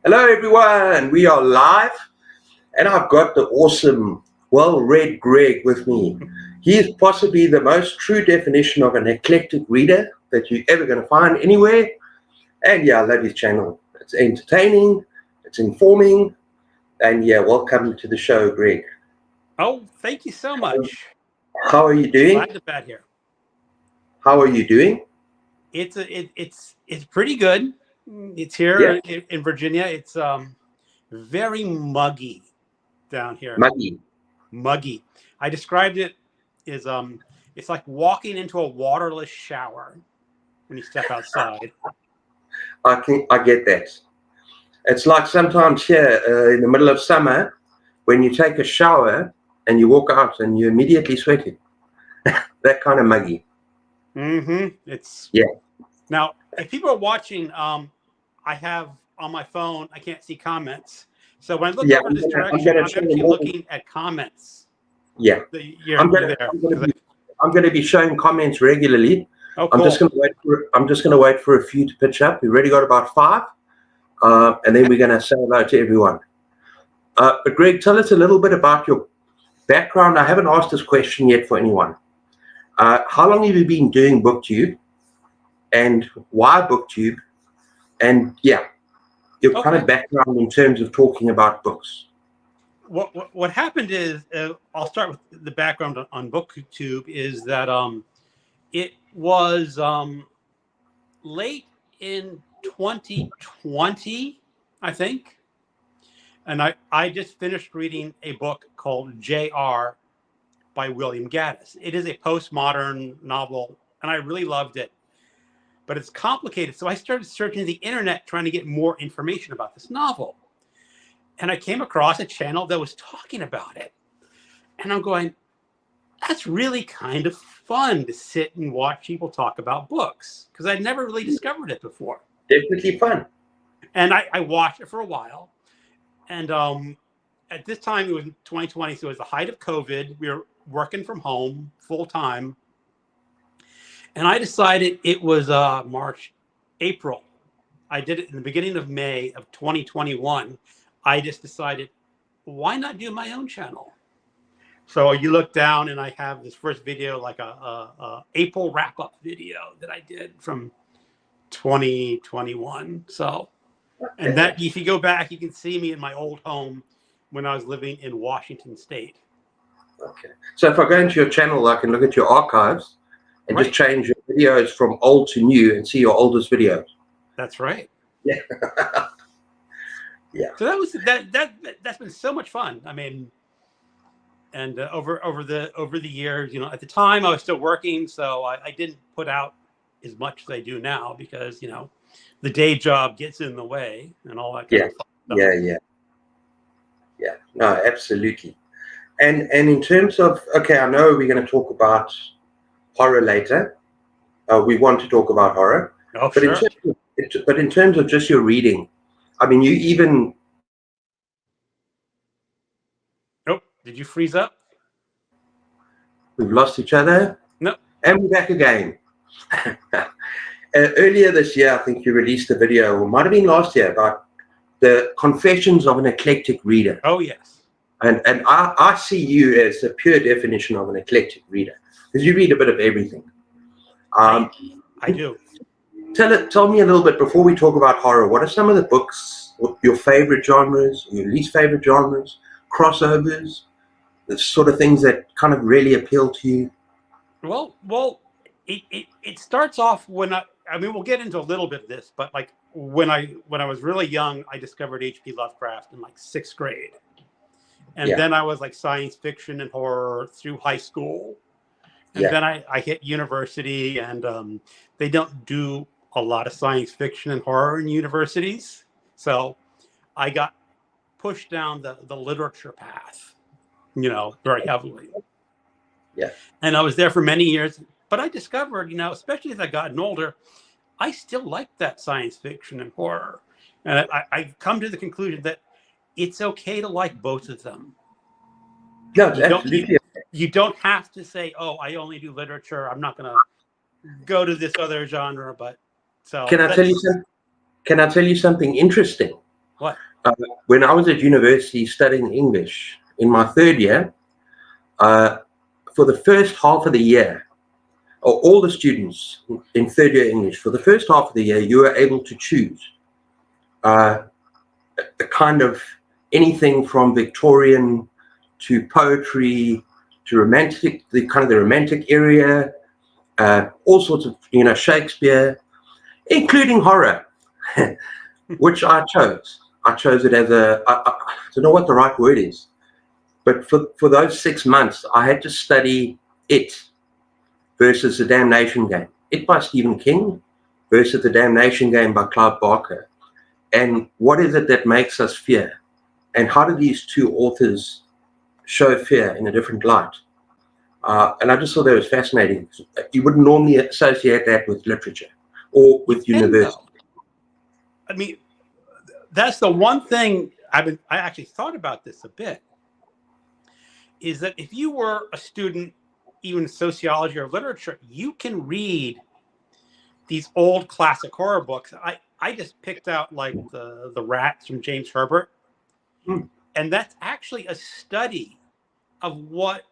Hello everyone, we are live and I've got the awesome, well-read Greg with me. He is possibly the most true definition of an eclectic reader that you're ever going to find anywhere. And yeah, I love his channel. It's entertaining, it's informing, and yeah, welcome to the show, Greg. Oh, thank you so much. How are you doing? Glad to be here. How are you doing? It's pretty good. It's Yeah, here in Virginia. It's very muggy down here. muggy. Muggy. I described it as it's like walking into a waterless shower when you step outside. I get that. It's like sometimes here in the middle of summer when you take a shower and you walk out and you're immediately sweating. That kind of muggy. It's Yeah. Now if people are watching, I have on my phone. I can't see comments, so when I look Yeah, over this direction, I'm actually looking at comments. Yeah, You're there. I'm gonna be showing comments regularly. Oh, cool. I'm just gonna wait for a few to pitch up. We've already got about 5, and then we're gonna say hello to everyone. But Greg, tell us a little bit about your background. I haven't asked this question yet for anyone. How long have you been doing BookTube, and why BookTube? And yeah, your kind of background in terms of talking about books. What happened is, I'll start with the background on BookTube. Is that it was late in 2020, I think, and I just finished reading a book called J.R. by William Gaddis. It is a postmodern novel, and I really loved it, but it's complicated. So I started searching the internet trying to get more information about this novel. And I came across a channel that was talking about it. And I'm going, that's really kind of fun to sit and watch people talk about books, because I'd never really discovered it before. Definitely fun. And I watched it for a while. And at this time, it was 2020, so it was the height of COVID. We were working from home full time. And I decided it was April. I did it in the beginning of May of 2021. I just decided, why not do my own channel? So you look down and I have this first video, like a April wrap-up video that I did from 2021. So, and that if you go back, you can see me in my old home when I was living in Washington State. Okay. So if I go into your channel, I can look at your archives and just change your videos from old to new and see your oldest videos. That's right. Yeah. Yeah. So that's been so much fun. I mean, and over the years, at the time I was still working, so I didn't put out as much as I do now because the day job gets in the way and all that kind of stuff. Yeah. No, absolutely. And in terms of, okay, I know we're going to talk about horror later. We want to talk about horror. Oh, but sure. But in terms of just your reading, I mean, you even... Oh, did you freeze up? We've lost each other. No. And we're back again. Earlier this year, I think you released a video, or might have been last year, about the confessions of an eclectic reader. Oh, yes. And I see you as the pure definition of an eclectic reader, because you read a bit of everything. I do. Tell me a little bit, before we talk about horror, what are some of the books, your favorite genres, your least favorite genres, crossovers, the sort of things that kind of really appeal to you? Well, it starts off when I mean, we'll get into a little bit of this, but like when I was really young, I discovered H.P. Lovecraft in like 6th grade. And then I was like science fiction and horror through high school. And then I hit university, and they don't do a lot of science fiction and horror in universities. So I got pushed down the literature path, very heavily. Yeah. And I was there for many years. But I discovered, especially as I gotten older, I still like that science fiction and horror. And I've come to the conclusion that it's okay to like both of them. No, absolutely. You don't have to say, oh, I only do literature. I'm not going to go to this other genre. But so can I tell you something interesting? What? When I was at university studying English in my third year, for the first half of the year, or all the students in third year English, for the first half of the year, you were able to choose a kind of anything from Victorian to poetry to romantic, the romantic area, all sorts of, Shakespeare, including horror, which I chose. I chose it as I don't know what the right word is, but for those 6 months, I had to study it versus The Damnation Game. It by Stephen King versus The Damnation Game by Clive Barker. And what is it that makes us fear? And how do these two authors show fear in a different light? And I just thought that was fascinating. You wouldn't normally associate that with literature or with university. I mean, that's the one thing I actually thought about this a bit, is that if you were a student, even sociology or literature, you can read these old classic horror books. I just picked out like the Rats from James Herbert. And that's actually a study of what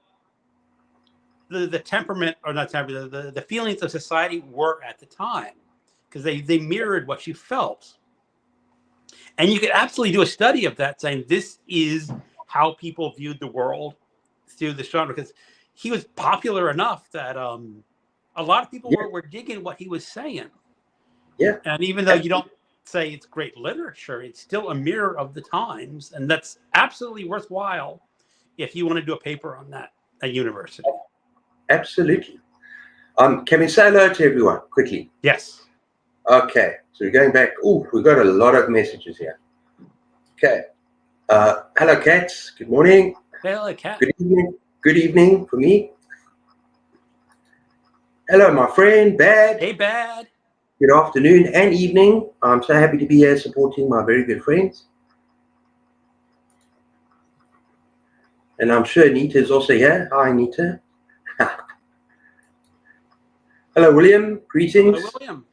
the temperament, or not temperament, the feelings of society were at the time, because they mirrored what you felt. And you could absolutely do a study of that, saying this is how people viewed the world through the genre, because he was popular enough that a lot of people were digging what he was saying. Yeah. And even though you don't say it's great literature, it's still a mirror of the times, and that's absolutely worthwhile if you want to do a paper on that at university. Absolutely. Can we say hello to everyone quickly? Yes. Okay, so we're going back. Oh, we've got a lot of messages here. Okay. Hello, Cats. Good morning. Hello, Cat. Good evening. Good evening for me. Hello, my friend, Bad. Hey, Bad. Good afternoon and evening. I'm so happy to be here supporting my very good friends. And I'm sure Anita is also here. Hi, Anita. Hello, William. Greetings. Hello, William.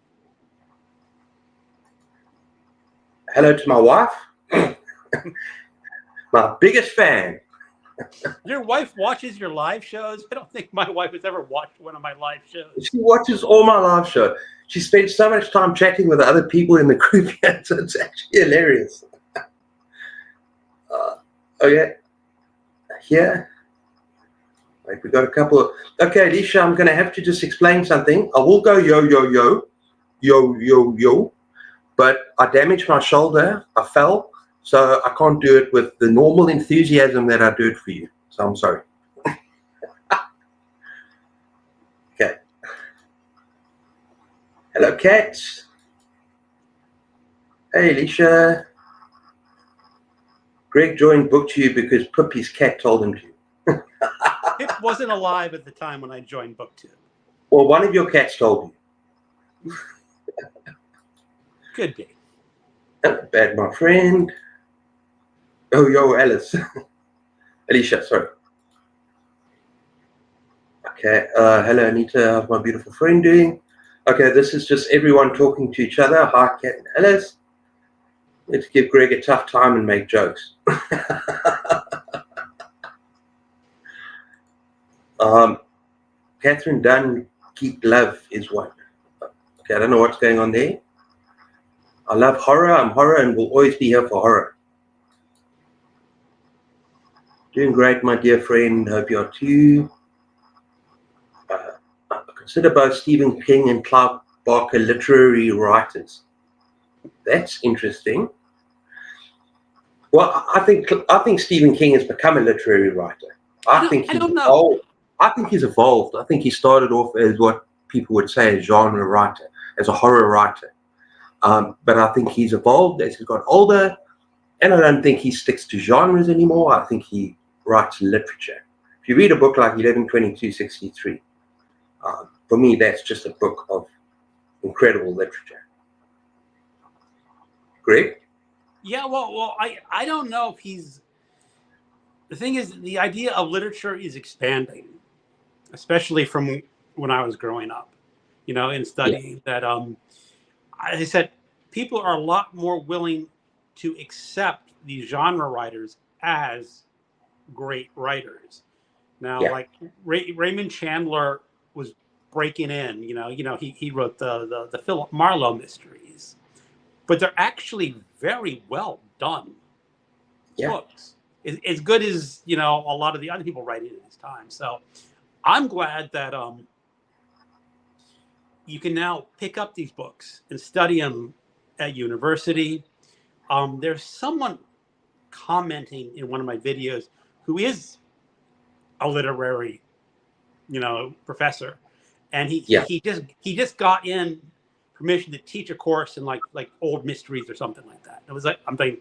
Hello to my wife. My biggest fan. Your wife watches your live shows? I don't think my wife has ever watched one of my live shows. She watches all my live show. She spends so much time chatting with the other people in the group here, so it's actually hilarious. Okay. Here. Wait, we got a couple of... Okay, Alicia, I'm going to have to just explain something. I will go yo, but I damaged my shoulder. I fell, so I can't do it with the normal enthusiasm that I do it for you. So I'm sorry. Okay. Hello, cats. Hey, Alicia. Greg joined BookTube because Puppy's cat told him to. Pip wasn't alive at the time when I joined BookTube. Well, one of your cats told you. Could be. Bad, my friend. Oh, yo, Alice. Alicia, sorry. Okay, hello, Anita. How's my beautiful friend doing? Okay, this is just everyone talking to each other. Hi, Kat and Alice. Let's give Greg a tough time and make jokes. Catherine Dunn, Geek Love is one. Okay, I don't know what's going on there. I love horror. I'm horror and will always be here for horror. Doing great, my dear friend. Hope you are too. I consider both Stephen King and Clive Barker literary writers. That's interesting. Well, I think Stephen King has become a literary writer. I think he's evolved. I think he's evolved. I think he started off as what people would say a genre writer, as a horror writer. But I think he's evolved as he's got older, and I don't think he sticks to genres anymore. I think he writes literature. If you read a book like 11/22/63, for me, that's just a book of incredible literature. Greg? Yeah, well, I don't know if he's... The thing is, the idea of literature is expanding, especially from when I was growing up, and studying that, as I said, people are a lot more willing to accept these genre writers as great writers. Now, Yeah. like Raymond Chandler was breaking in. He wrote the Philip Marlowe mysteries, but they're actually very well done books. As good as a lot of the other people writing at this time. So I'm glad that you can now pick up these books and study them at university. There's someone commenting in one of my videos who is a literary, professor, and he just got in permission to teach a course in like old mysteries or something like that. It was like, I'm thinking,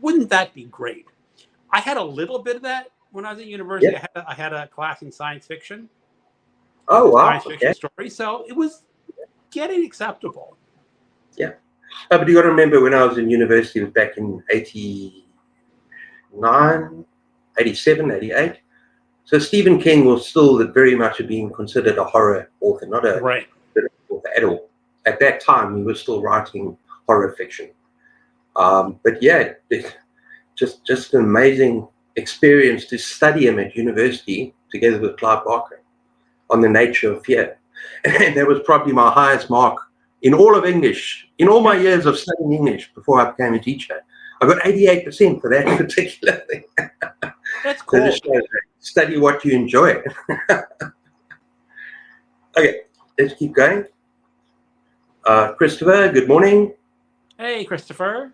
wouldn't that be great? I had a little bit of that when I was at university. Yeah. I had a class in science fiction. Oh, wow. Science fiction story. So it was getting acceptable. Yeah. But you got to remember when I was in university, it was back in 89, 87, 88. So Stephen King was still very much being considered a horror author, not a right author at all. At that time, he was still writing horror fiction. But yeah, just an amazing experience to study him at university together with Clive Barker on the nature of fear. And that was probably my highest mark in all of English, in all my years of studying English before I became a teacher. I got 88% for that particular thing. That's cool. So just study what you enjoy. Okay, let's keep going. Christopher, good morning. Hey, Christopher.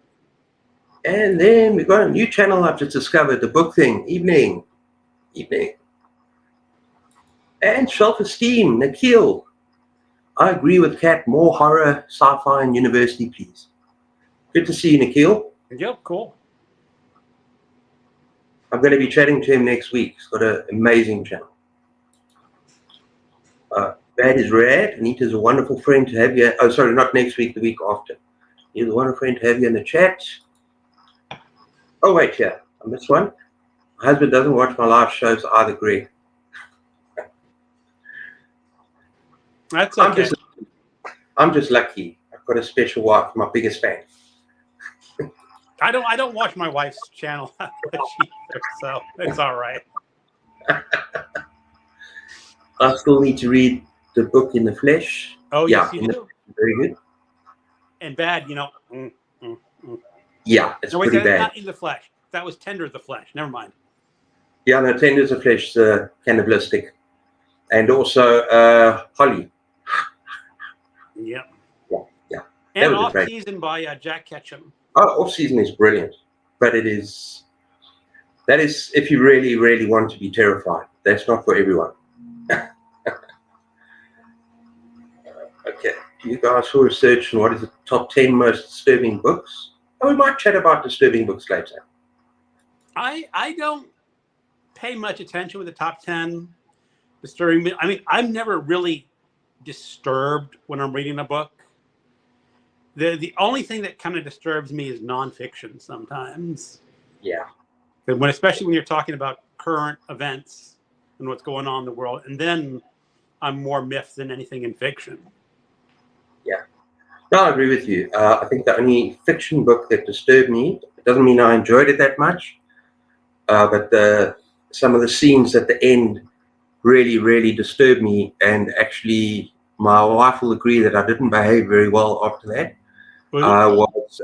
And then we've got a new channel I've just discovered, the book thing. Evening. And self-esteem, Nikhil. I agree with Kat, more horror, sci-fi, and university, please. Good to see you, Nikhil. Yep, cool. I'm going to be chatting to him next week. He's got an amazing channel. That is rad. Anita's a wonderful friend to have you. Oh, sorry, not next week, the week after. He's a wonderful friend to have you in the chat. Oh, wait, yeah, I missed one. My husband doesn't watch my live shows either, Greg. That's okay. I'm just lucky. I've got a special wife, my biggest fan. I don't watch my wife's channel much either, so it's all right. I still need to read the book In the Flesh. Oh, yes, you do. Very good. And bad, Yeah, it's no, wait, pretty bad. Not In the Flesh. That was Tender of the Flesh. Never mind. Yeah, no, Tender of the Flesh is cannibalistic. And also Holly. Yep. Yeah. And Off Season by Jack Ketchum. Oh, Off Season is brilliant. But that is if you really, really want to be terrified. That's not for everyone. Okay. Do you guys do research on what is the top 10 most disturbing books? Oh, we might chat about disturbing books later. I don't pay much attention with the top 10 disturbing. I mean, I'm never really disturbed when I'm reading a book. The only thing that kind of disturbs me is nonfiction sometimes. Yeah. Especially when you're talking about current events and what's going on in the world, and then I'm more miffed than anything in fiction. Yeah. No, I agree with you. I think the only fiction book that disturbed me, it doesn't mean I enjoyed it that much, but some of the scenes at the end really, really disturbed me, and actually my wife will agree that I didn't behave very well after that, was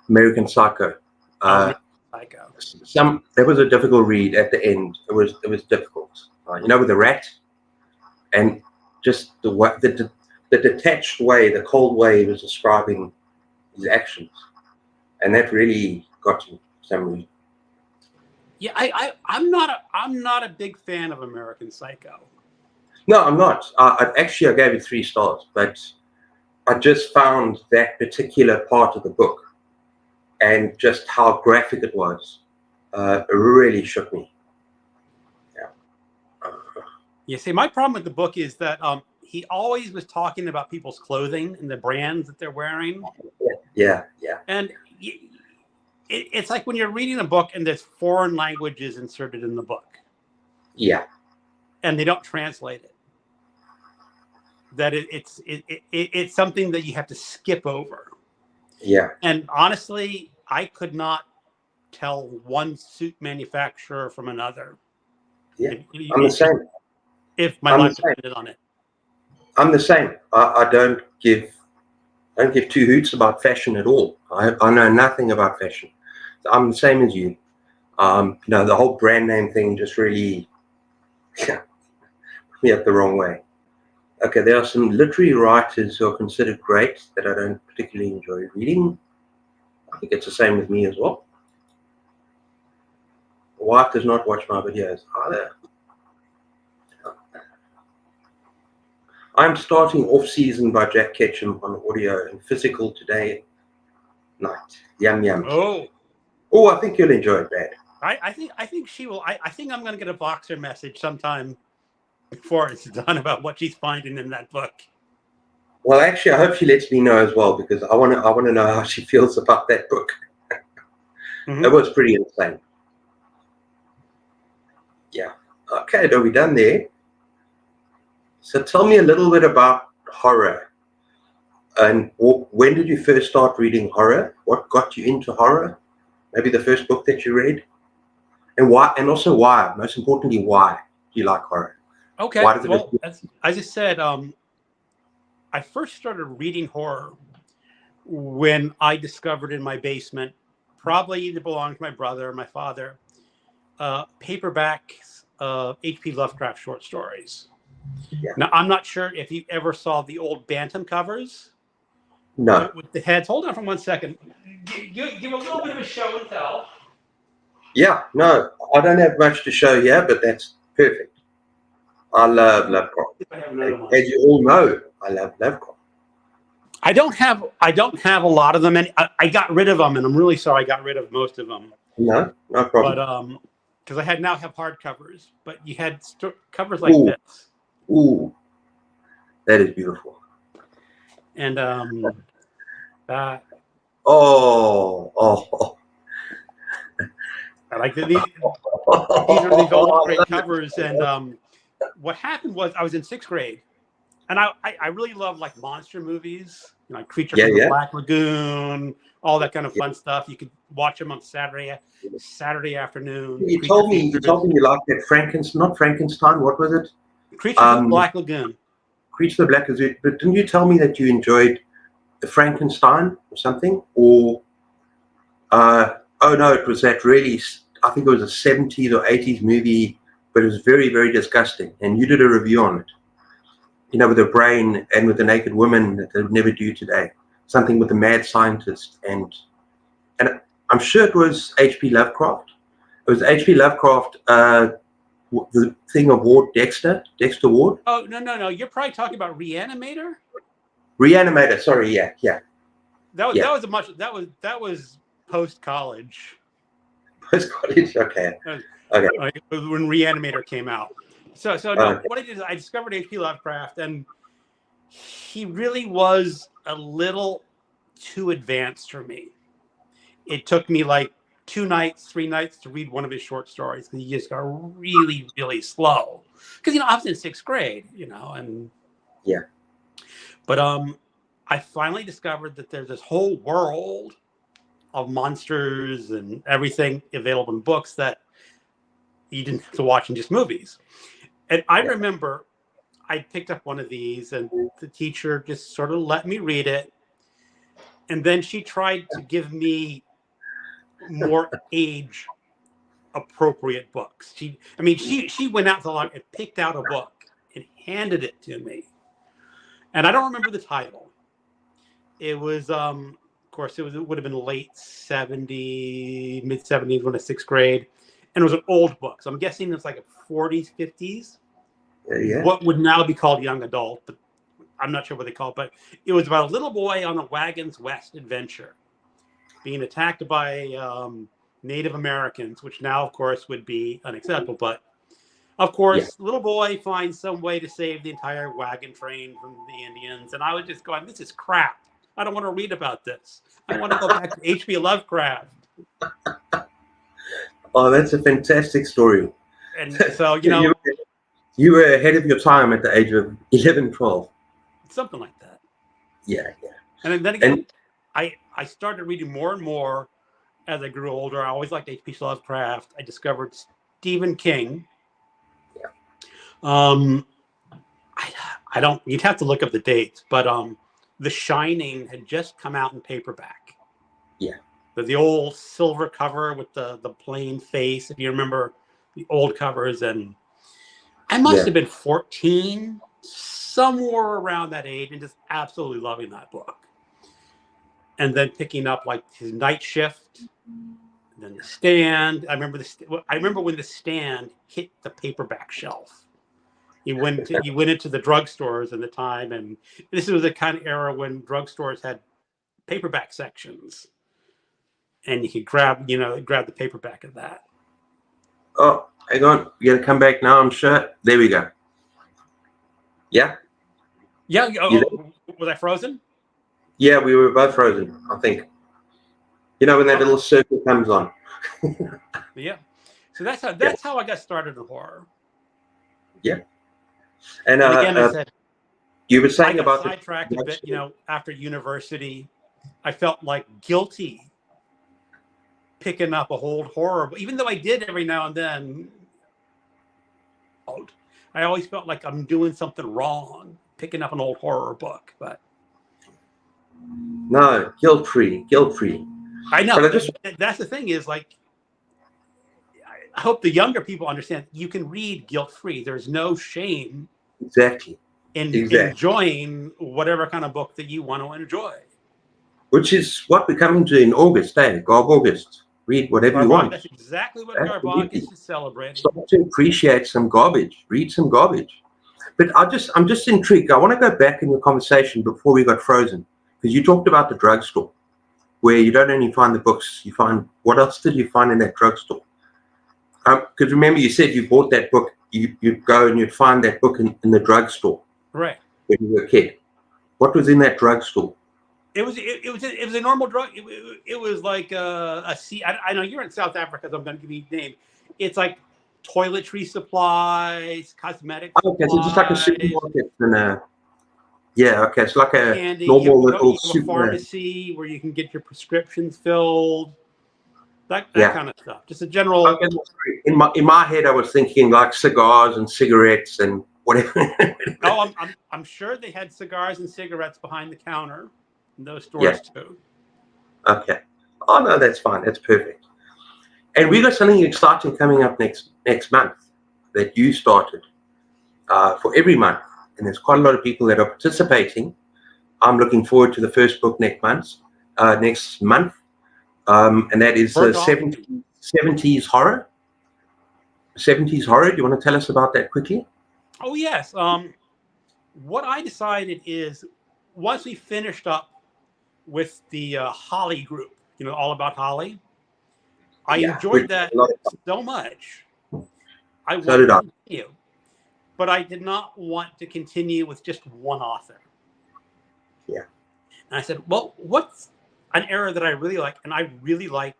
American Psycho. Psycho. That was a difficult read at the end. It was difficult. With the rat, and just the detached way, the cold way he was describing his actions, and that really got to me for some reason. Yeah, I'm not a big fan of American Psycho. No, I'm not. I gave it 3 stars, but I just found that particular part of the book and just how graphic it was, it really shook me. Yeah, see, my problem with the book is that he always was talking about people's clothing and the brands that they're wearing. Yeah. And it's like when you're reading a book and there's foreign languages inserted in the book. Yeah. And they don't translate it. That it's something that you have to skip over. Yeah. And honestly, I could not tell one suit manufacturer from another Yeah. if, I'm the same. if my I'm the life same. depended on it. I'm the same. I don't give two hoots about fashion at all. I know nothing about fashion. I'm the same as you. The whole brand name thing just really put me up the wrong way. Okay, there are some literary writers who are considered great that I don't particularly enjoy reading. I think it's the same with me as well. My wife does not watch my videos either. I'm starting Off Season by Jack Ketchum on audio and physical today night. Yum yum. Oh, Oh, I think you'll enjoy it, Brad. I think she will. I think I'm going to get a Boxer message sometime before it's done about what she's finding in that book. Well, actually, I hope she lets me know as well, because I want to know how she feels about that book. It was pretty insane. Yeah. Okay, are we done there? So tell me a little bit about horror. And when did you first start reading horror? What got you into horror? Maybe the first book that you read? And why? And also why? Most importantly, why do you like horror? Okay. Why does it? Well, as I just said, I first started reading horror when I discovered in my basement, probably either belonged to my brother or my father, paperbacks of H.P. Lovecraft short stories. Yeah. Now, I'm not sure if you ever saw the old Bantam covers. No. With the heads. Hold on for 1 second. Give a little bit of a show and tell. Yeah, no, I don't have much to show here, but that's perfect. I love Lovecraft. As you all know, I love Lovecraft. I don't have a lot of them, and I got rid of them, and I'm really sorry I got rid of most of them. No problem. But because I now have hardcovers, but you had covers like this. Ooh, that is beautiful. And that. Oh. I like these. These are these old great covers, and what happened was I was in 6th grade, and I really love like monster movies, Creature from the Black Lagoon, all that kind of fun stuff. You could watch them on Saturday afternoon. You told me you liked that Frankenstein, not Frankenstein. What was it? Creature from the Black Lagoon. Creature from the Black Lagoon. But didn't you tell me that you enjoyed the Frankenstein or something? Or oh no, it was that really. I think it was a 70s or 80s movie, but it was very, very disgusting. And you did a review on it. With a brain and with a naked woman that they would never do today. Something with a mad scientist, and I'm sure it was H.P. Lovecraft. It was H.P. Lovecraft. The thing of Ward Dexter Ward. Oh no! You're probably talking about Reanimator. Reanimator. Sorry, yeah. That was post college. Post college, okay. When Reanimator came out. So no, what I did is I discovered H.P. Lovecraft, and he really was a little too advanced for me. It took me like 3 nights to read one of his short stories, because he just got really, really slow. Because I was in 6th grade, and yeah. But I finally discovered that there's this whole world of monsters and everything available in books that you didn't have to watch in just movies. And I remember I picked up one of these, and the teacher just sort of let me read it. And then she tried to give me more age appropriate books. She went out to the and picked out a book and handed it to me. And I don't remember the title. It was, of course, it would have been late 70s, mid 70s when I was 6th grade. And it was an old book. So I'm guessing it's like a 40s, 50s. Yeah. What would now be called young adult, but I'm not sure what they call it. But it was about a little boy on a Wagons West adventure being attacked by Native Americans, which now, of course, would be unacceptable. But, of course, little boy finds some way to save the entire wagon train from the Indians. And I was just going, this is crap. I don't want to read about this. I want to go back to H.P. Lovecraft. Oh, that's a fantastic story. And so, you were ahead of your time at the age of 11, 12. Something like that. Yeah. And then again, I started reading more and more as I grew older. I always liked H.P. Lovecraft. I discovered Stephen King. Um, I don't. You'd have to look up the dates, but The Shining had just come out in paperback. Yeah. The old silver cover with the plain face. If you remember the old covers, and I must have been 14, somewhere around that age, and just absolutely loving that book. And then picking up like his Night Shift, and then The Stand. I remember when The Stand hit the paperback shelf. You went into the drugstores in the time, and this was the kind of era when drugstores had paperback sections, and you could grab the paperback of that. Oh, hang on. You're going to come back now, I'm sure. There we go. Yeah? Yeah. Oh, was I frozen? Yeah, we were both frozen, I think. You know, when that little circle comes on. Yeah. So that's how I got started in horror. Yeah. And again, I said, you were saying I got about sidetracked a bit, after university. I felt like guilty picking up a old horror, even though I did every now and then. I always felt like I'm doing something wrong picking up an old horror book, but no, guilt-free. I know. But that's the thing is, like, I hope the younger people understand you can read guilt-free. There's no shame in enjoying whatever kind of book that you want to enjoy. Which is what we're coming to in August, Garb August. Read whatever you want. That's exactly what Garb August is celebrating. Start to appreciate some garbage. Read some garbage. But I'm just intrigued. I want to go back in your conversation before we got frozen, because you talked about the drugstore, where you don't only find the books, you find, what else did you find in that drugstore? Because remember, you said you bought that book, you'd go and you'd find that book in the drugstore. Right. When you were a kid. What was in that drugstore? It was a normal drug. It was like I know you're in South Africa, so I'm going to give you a name. It's like toiletry supplies, cosmetic supplies. Okay, so just like a supermarket and okay, it's like a candy. normal little pharmacy where you can get your prescriptions filled. That kind of stuff. Just a general. Okay, in my head, I was thinking like cigars and cigarettes and whatever. Oh, I'm sure they had cigars and cigarettes behind the counter in those stores too. Okay. Oh no, that's fine. That's perfect. And we got something exciting coming up next month that you started for every month, and there's quite a lot of people that are participating. I'm looking forward to the first book next month, and that is 70s horror. 70s horror. Do you want to tell us about that quickly? Oh yes. What I decided is, once we finished up with the Holly group, all about Holly, I enjoyed that so much. I wanted to continue, but I did not want to continue with just one author. Yeah. And I said, well, what's an era that I really like? And I really like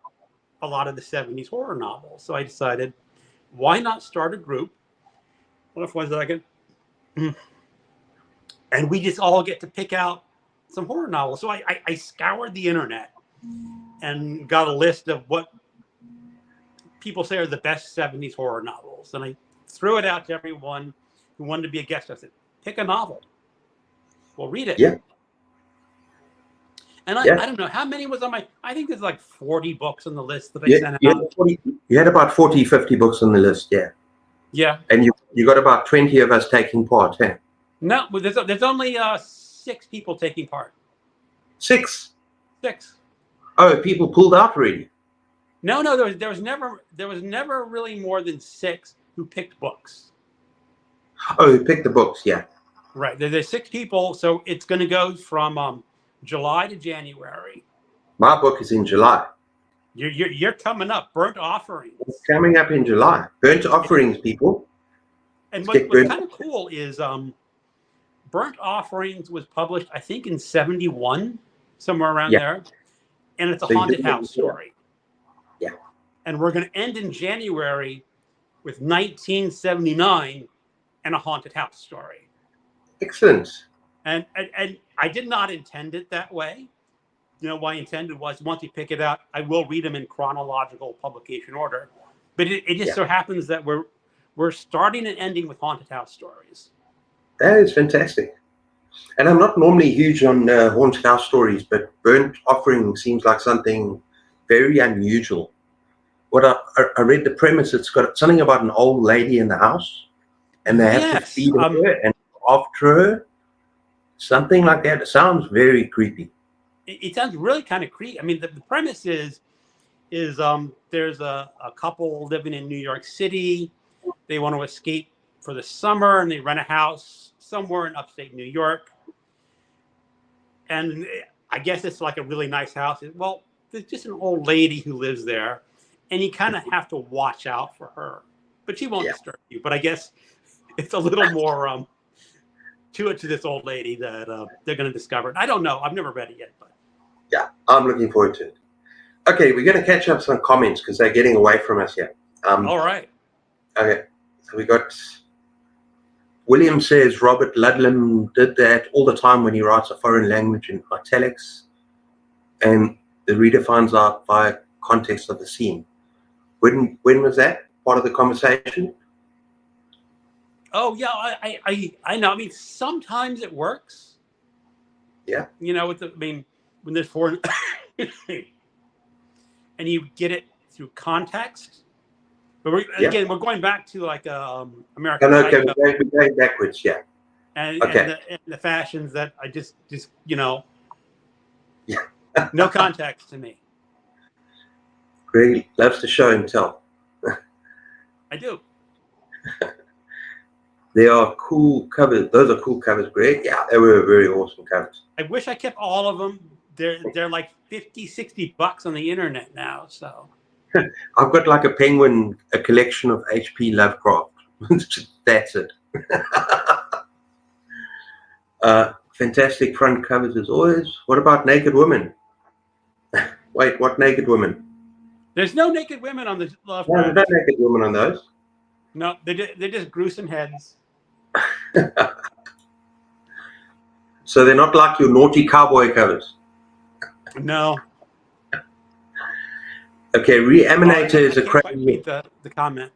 a lot of the 70s horror novels. So I decided, why not start a group? Hold on for 1 second. And we just all get to pick out some horror novels. So I scoured the internet and got a list of what people say are the best 70s horror novels. And I threw it out to everyone who wanted to be a guest. I said, pick a novel. We'll read it. Yeah. And I don't know how many was on I think there's like 40 books on the list that I sent out. You had about 40, 50 books on the list, yeah. Yeah. And you got about 20 of us taking part, eh? No, there's only 6 people taking part. 6? 6. Oh, people pulled out already? No, there was never really more than 6 who picked books. Oh, who picked the books, yeah. Right. There's 6 people, so it's going to go from July to January. My book is in July. You're coming up. Burnt Offerings. It's coming up in July. Burnt Offerings, people. And what's kind of cool is Burnt Offerings was published, I think, in 71, somewhere around there. And it's a haunted house story. Yeah. And we're going to end in January with 1979 and a haunted house story. Excellent. And I did not intend it that way. what I intended was once we pick it out, I will read them in chronological publication order. But it just so happens that we're starting and ending with haunted house stories. That is fantastic. And I'm not normally huge on haunted house stories, but Burnt Offering seems like something very unusual. What I read the premise, it's got something about an old lady in the house, and they have to feed her and after her, something like that. It sounds very creepy. It sounds really kind of creepy. I mean, the premise is there's a couple living in New York City. They want to escape for the summer, and they rent a house somewhere in upstate New York. And I guess it's like a really nice house. Well, there's just an old lady who lives there, and you kind of have to watch out for her. But she won't disturb you. But I guess it's a little more to it to this old lady that they're going to discover. I don't know. I've never read it yet. But yeah, I'm looking forward to it. Okay, we're going to catch up some comments because they're getting away from us here. All right. Okay, so we got William says Robert Ludlum did that all the time when he writes a foreign language in italics, and the reader finds out by context of the scene. When was that part of the conversation? Oh yeah, I know. I mean, sometimes it works. Yeah. When there's foreign, and you get it through context. But we're going back to like American. Okay, we're going backwards. Yeah. And the fashions that I just Yeah. No context to me. Greg loves to show and tell. I do. They are cool covers. Those are cool covers, Greg. Yeah, they were very awesome covers. I wish I kept all of them. They're like $50-$60 on the internet now. So I've got like a collection of H.P. Lovecraft. That's it. Fantastic front covers as always. What about naked women? Wait, what naked women? There's no naked women on the Lovecraft. No, there's no naked women on those. No, they're just gruesome heads. So they're not like your naughty cowboy covers. No. Okay, Reanimator is a crazy. The comment.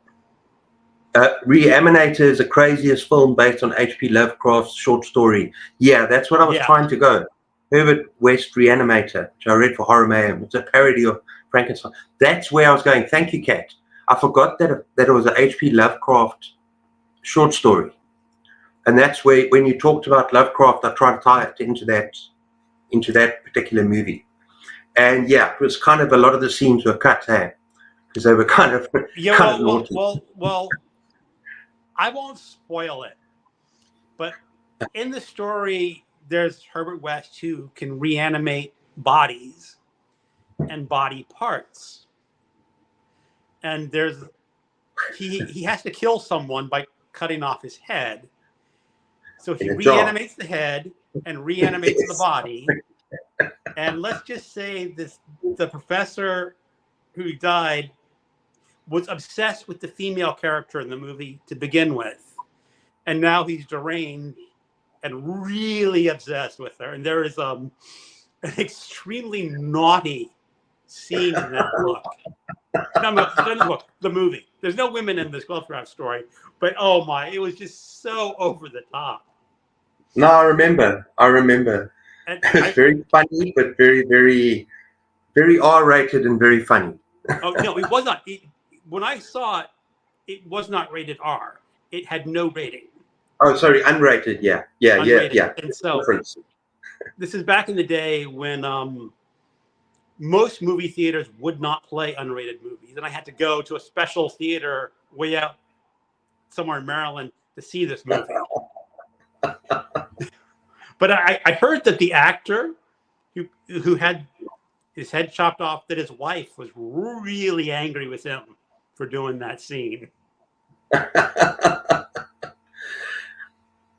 Reanimator is the craziest film based on H.P. Lovecraft's short story. Yeah, that's what I was trying to go. Herbert West Reanimator, which I read for Horror Mayhem. It's a parody of Frankenstein. That's where I was going. Thank you, Kat. I forgot that it was an H.P. Lovecraft short story. And that's where, when you talked about Lovecraft, I tried to tie it into that particular movie. And yeah, it was kind of, a lot of the scenes were cut there because they were kind of naughty. Well, I won't spoil it, but in the story, there's Herbert West who can reanimate bodies and body parts, and he has to kill someone by cutting off his head. So he reanimates the head and reanimates the body. And let's just say the professor who died was obsessed with the female character in the movie to begin with. And now he's deranged and really obsessed with her. And there is an extremely naughty scene in that book. The movie. There's no women in this Lovecraft story, but oh my, it was just so over the top. No, I remember. And it was very funny, but very, very, very R-rated and very funny. Oh no, it was not. When I saw it, it was not rated R. It had no rating. Oh, sorry, unrated. Yeah. Unrated. And so this is back in the day when most movie theaters would not play unrated movies, and I had to go to a special theater way out somewhere in Maryland to see this movie. But I heard that the actor who had his head chopped off, that his wife was really angry with him for doing that scene.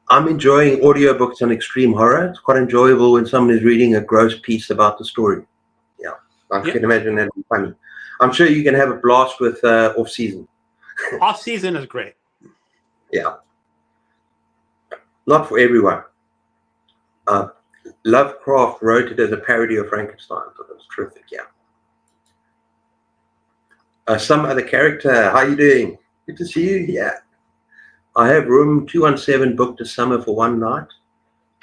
I'm enjoying audiobooks on extreme horror. It's quite enjoyable when someone is reading a gross piece about the story. Yeah, I can imagine that would be funny. I'm sure you can have a blast with off-season. Off-season is great. Yeah. Not for everyone. Lovecraft wrote it as a parody of Frankenstein. I thought it was terrific, yeah. Some other character, how you doing? Good to see you, yeah. I have room 217 booked this summer for one night.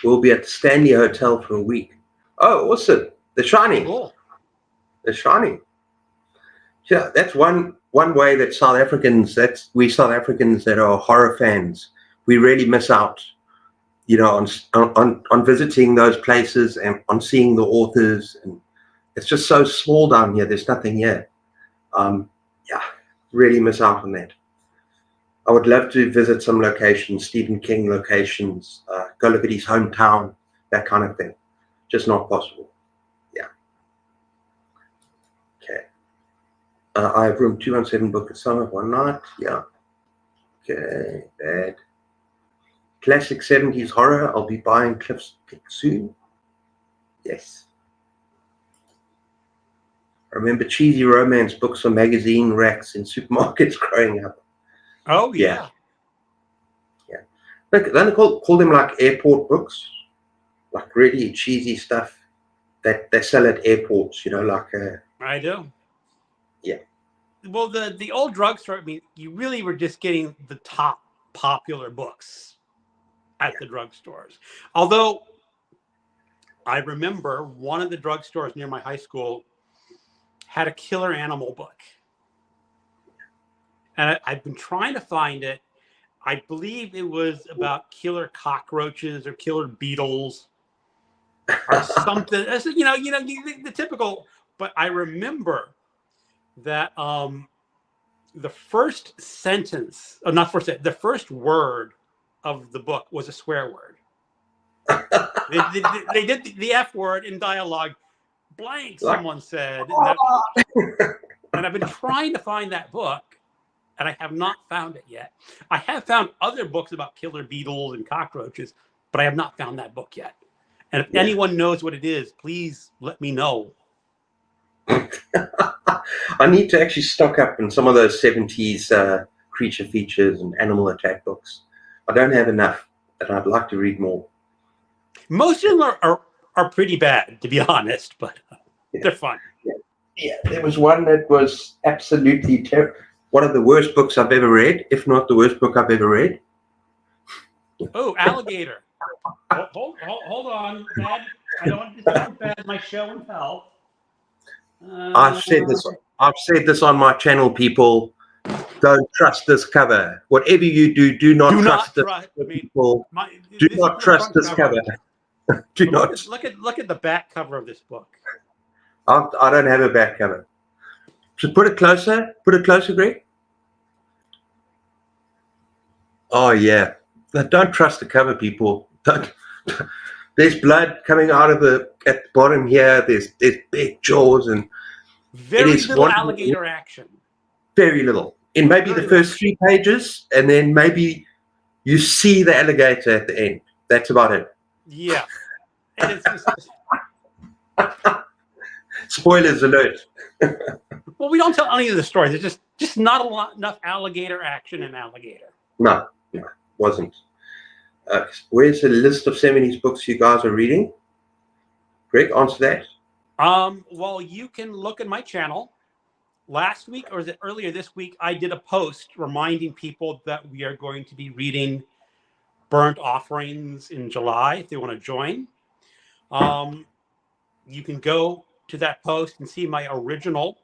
We'll be at the Stanley Hotel for a week. Oh, awesome. The Shining. Cool. The Shining. Yeah, that's one way that we South Africans that are horror fans, we really miss out, on visiting those places and on seeing the authors. And it's just so small down here. There's nothing here. Yeah, really miss out on that. I would love to visit some locations, Stephen King locations, go look at his hometown, that kind of thing. Just not possible. Yeah. Okay. I have room 217 booked at summer one night. Yeah. Okay. Bad. Classic 70s horror. I'll be buying Cliff's Pick soon. Yes. I remember cheesy romance books on magazine racks in supermarkets growing up. Oh, yeah. Yeah. Look, then they call them like airport books, like really cheesy stuff that they sell at airports, like I do. Yeah. Well, the old drugstore, I mean, you really were just getting the top popular books at the drugstores. Although I remember one of the drugstores near my high school had a killer animal book. And I've been trying to find it. I believe it was about killer cockroaches or killer beetles or something. The typical. But I remember that the first sentence, the first word of the book was a swear word. They did the F word in dialogue. Blank, someone said. And I've been trying to find that book, and I have not found it yet. I have found other books about killer beetles and cockroaches, but I have not found that book yet. And if anyone knows what it is, please let me know. I need to actually stock up on some of those 70s creature features and animal attack books. I don't have enough, and I'd like to read more. Most of them are pretty bad, to be honest, but they're fun. Yeah, there was one that was absolutely terrible. One of the worst books I've ever read, if not the worst book I've ever read. Oh, alligator. Hold on, Dad. I don't want to disturb Dad, my show and tell. I've said this on my channel, people. Don't trust this cover. Whatever you do, do not trust this cover, people. Do not trust this cover. Do not. Look at the back cover of this book. I don't have a back cover. Just put it closer. Put it closer, Greg. Oh yeah. Don't trust the cover, people. Don't. There's blood coming out of at the bottom here. There's big jaws and very little alligator action. Very little. In maybe the first 3 pages, and then maybe you see the alligator at the end. That's about it. Yeah. And it's spoilers alert. Well, we don't tell any of the stories. There's just not enough alligator action in Alligator. No, wasn't. Where's the list of 70s books you guys are reading? Greg, answer that. Well, you can look at my channel. Last week, or is it earlier this week, I did a post reminding people that we are going to be reading Burnt Offerings in July if they want to join. You can go to that post and see my original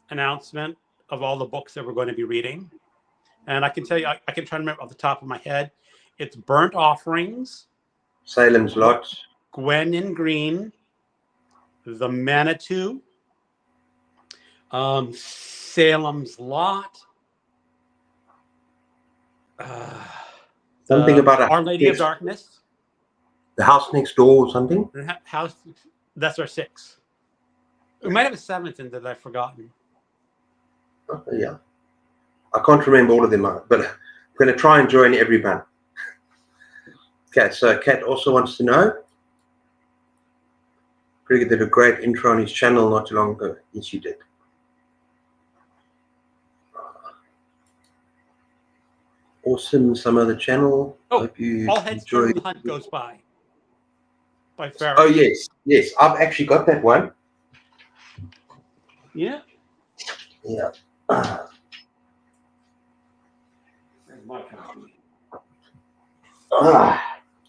announcement of all the books that we're going to be reading. And I can tell you, I can try to remember off the top of my head. It's Burnt Offerings, Salem's Lot, Gwen and Green, The Manitou, Salem's Lot, something about Our Lady of Darkness, The House Next Door, or something. House. That's our 6. We might have a 7th in that I've forgotten. Oh, yeah, I can't remember all of them, but I'm going to try and join everyone. Okay, so Kat also wants to know. Greg did a great intro on his channel not too long ago. Yes, you did. Awesome. Some other channel. Oh, hope you All Heads enjoy. Turn Hunt goes by. by Farris. Oh, yes. Yes. I've actually got that one. Yeah. Yeah. Where's my copy?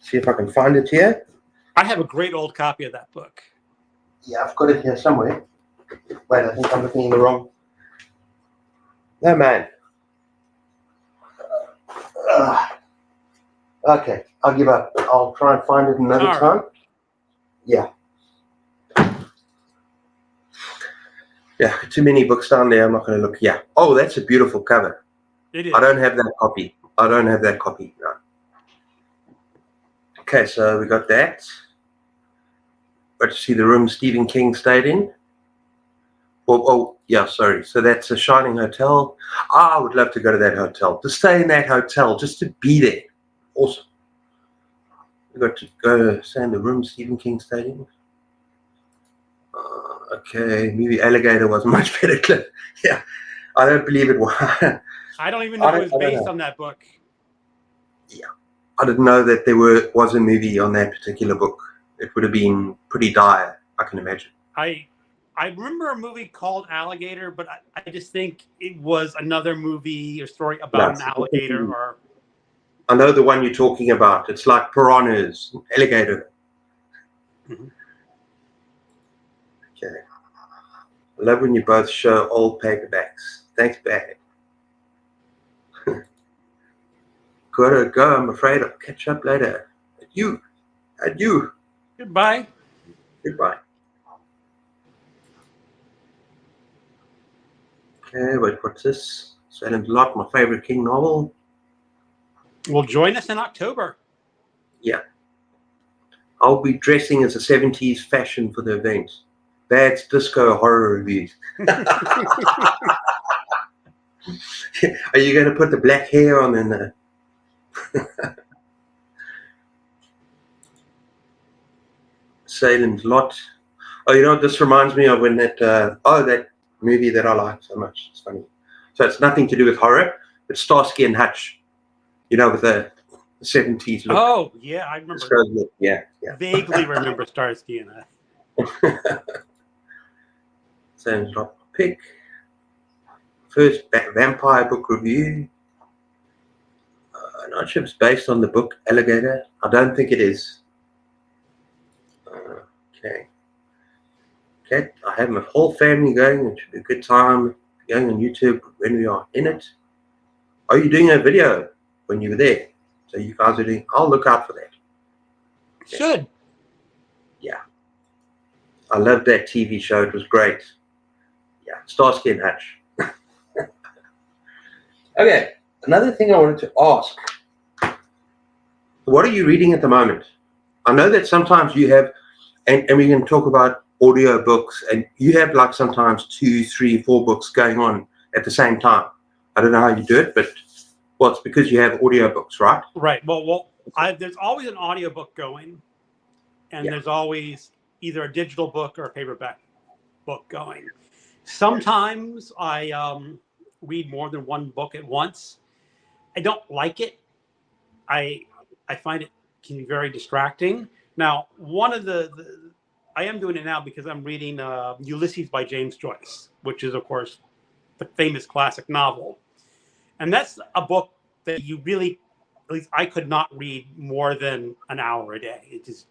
See if I can find it here. I have a great old copy of that book. Yeah, I've got it here somewhere. Wait, I think I'm looking in the wrong. No, man. Okay, I'll give up. I'll try and find it another All time. right. Yeah. Yeah, too many books down there. I'm not going to look. Yeah. Oh, that's a beautiful cover. It is. I don't have that copy. No. Okay, so we got that. Got to see the room Stephen King stayed in. Oh, yeah, sorry. So that's a Shining Hotel. I would love to go to that hotel, to stay in that hotel, just to be there. Awesome. We got to go stay in the room Stephen King stayed in. Okay, maybe Alligator was a much better clip. Yeah, I don't believe it was. I don't even know it was based on that book. Yeah, I didn't know that there was a movie on that particular book. It would have been pretty dire, I can imagine. I remember a movie called Alligator, but I just think it was another movie or story about an alligator. Or I know the one you're talking about. It's like piranhas, alligator. Mm-hmm. Okay. I love when you both show old paperbacks. Thanks, Bag. Gotta go. I'm afraid I'll catch up later. Adieu. Goodbye. Goodbye. Okay, wait, what's this? Silent Lot, my favorite King novel. Well, join us in October. Yeah. I'll be dressing as a 70s fashion for the event. Bad's disco horror reviews. Are you going to put the black hair on in there? Salem Lot. Oh, you know what this reminds me of when that movie that I like so much. It's funny. So it's nothing to do with horror. It's Starsky and Hutch. You know, with the 70s look. Oh, yeah, I remember. Yeah. Vaguely remember Starsky and Hutch. Salem Lot pick. First vampire book review. I'm not sure if it's based on the book Alligator. I don't think it is. Okay. I have my whole family going. It should be a good time going on YouTube when we are in it. Are you doing a video when you were there? So you guys are doing. I'll look out for that. Okay. Should. Yeah. I loved that TV show. It was great. Yeah. Starsky and Hutch. Okay. Another thing I wanted to ask. What are you reading at the moment? I know that sometimes you have, and we can talk about audio books, and you have like sometimes 2, 3, 4 books going on at the same time. I don't know how you do it, but well, it's because you have audio books, right? Right. Well, there's always an audiobook going, and there's always either a digital book or a paperback book going. Sometimes I read more than one book at once. I don't like it. I find it can be very distracting. Now, one of I am doing it now because I'm reading Ulysses by James Joyce, which is, of course, the famous classic novel. And that's a book that you really, at least I could not read more than an hour a day. It just,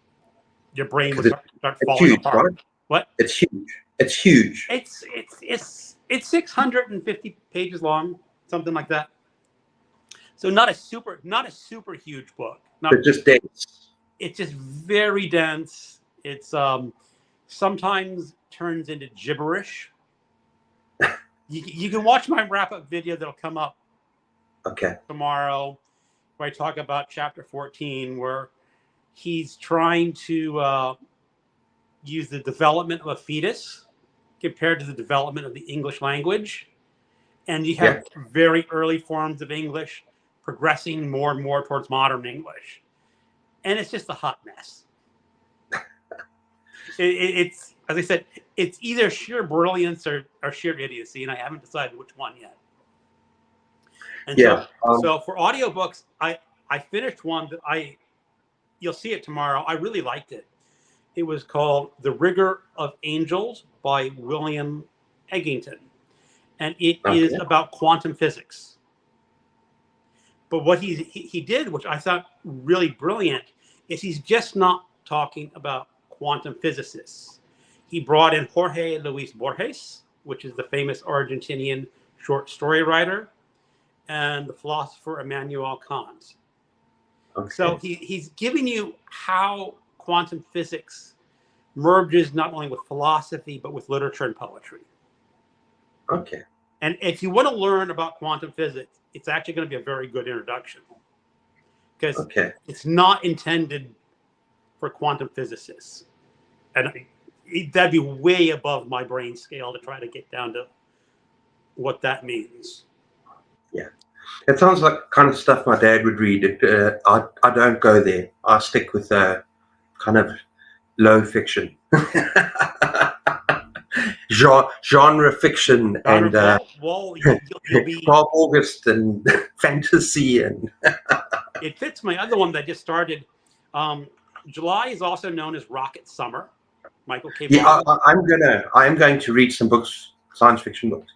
your brain would start falling apart. Right? What? It's huge. It's huge. It's 650 pages long, something like that. So not a super huge book. But just dense. It's just very dense. It's sometimes turns into gibberish. You can watch my wrap-up video that'll come up tomorrow, where I talk about chapter 14, where he's trying to use the development of a fetus compared to the development of the English language. And you have very early forms of English progressing more and more towards modern English. And it's just a hot mess. It's, as I said, it's either sheer brilliance or sheer idiocy, and I haven't decided which one yet. And so for audiobooks, I finished one that you'll see it tomorrow. I really liked it. It was called The Rigor of Angels by William Eggington. And it is Okay. about quantum physics. But what he did, which I thought really brilliant, is he's just not talking about quantum physicists. He brought in Jorge Luis Borges, which is the famous Argentinian short story writer, and the philosopher Immanuel Kant. Okay. So he's giving you how quantum physics merges not only with philosophy, but with literature and poetry. Okay. And if you want to learn about quantum physics, it's actually going to be a very good introduction, because it's not intended for quantum physicists. And that'd be way above my brain scale to try to get down to what that means. Yeah. It sounds like kind of stuff my dad would read. I don't go there. I stick with kind of low fiction. genre fiction and you'll be 12 August and fantasy and it fits my other one that I just started. July is also known as Rocket Summer. Michael K. I'm going to read some books, science fiction books.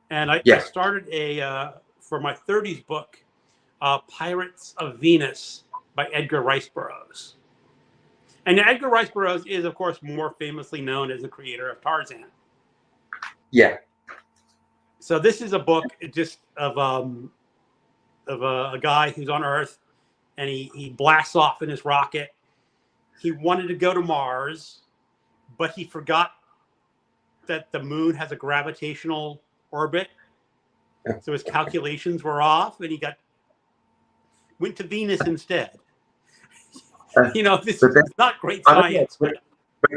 And I started for my 30s book, Pirates of Venus by Edgar Rice Burroughs. And Edgar Rice Burroughs is, of course, more famously known as the creator of Tarzan. Yeah. So this is a book just of a guy who's on Earth, and he blasts off in his rocket. He wanted to go to Mars, but he forgot that the moon has a gravitational orbit. So his calculations were off, and he went to Venus instead. This is not great science. But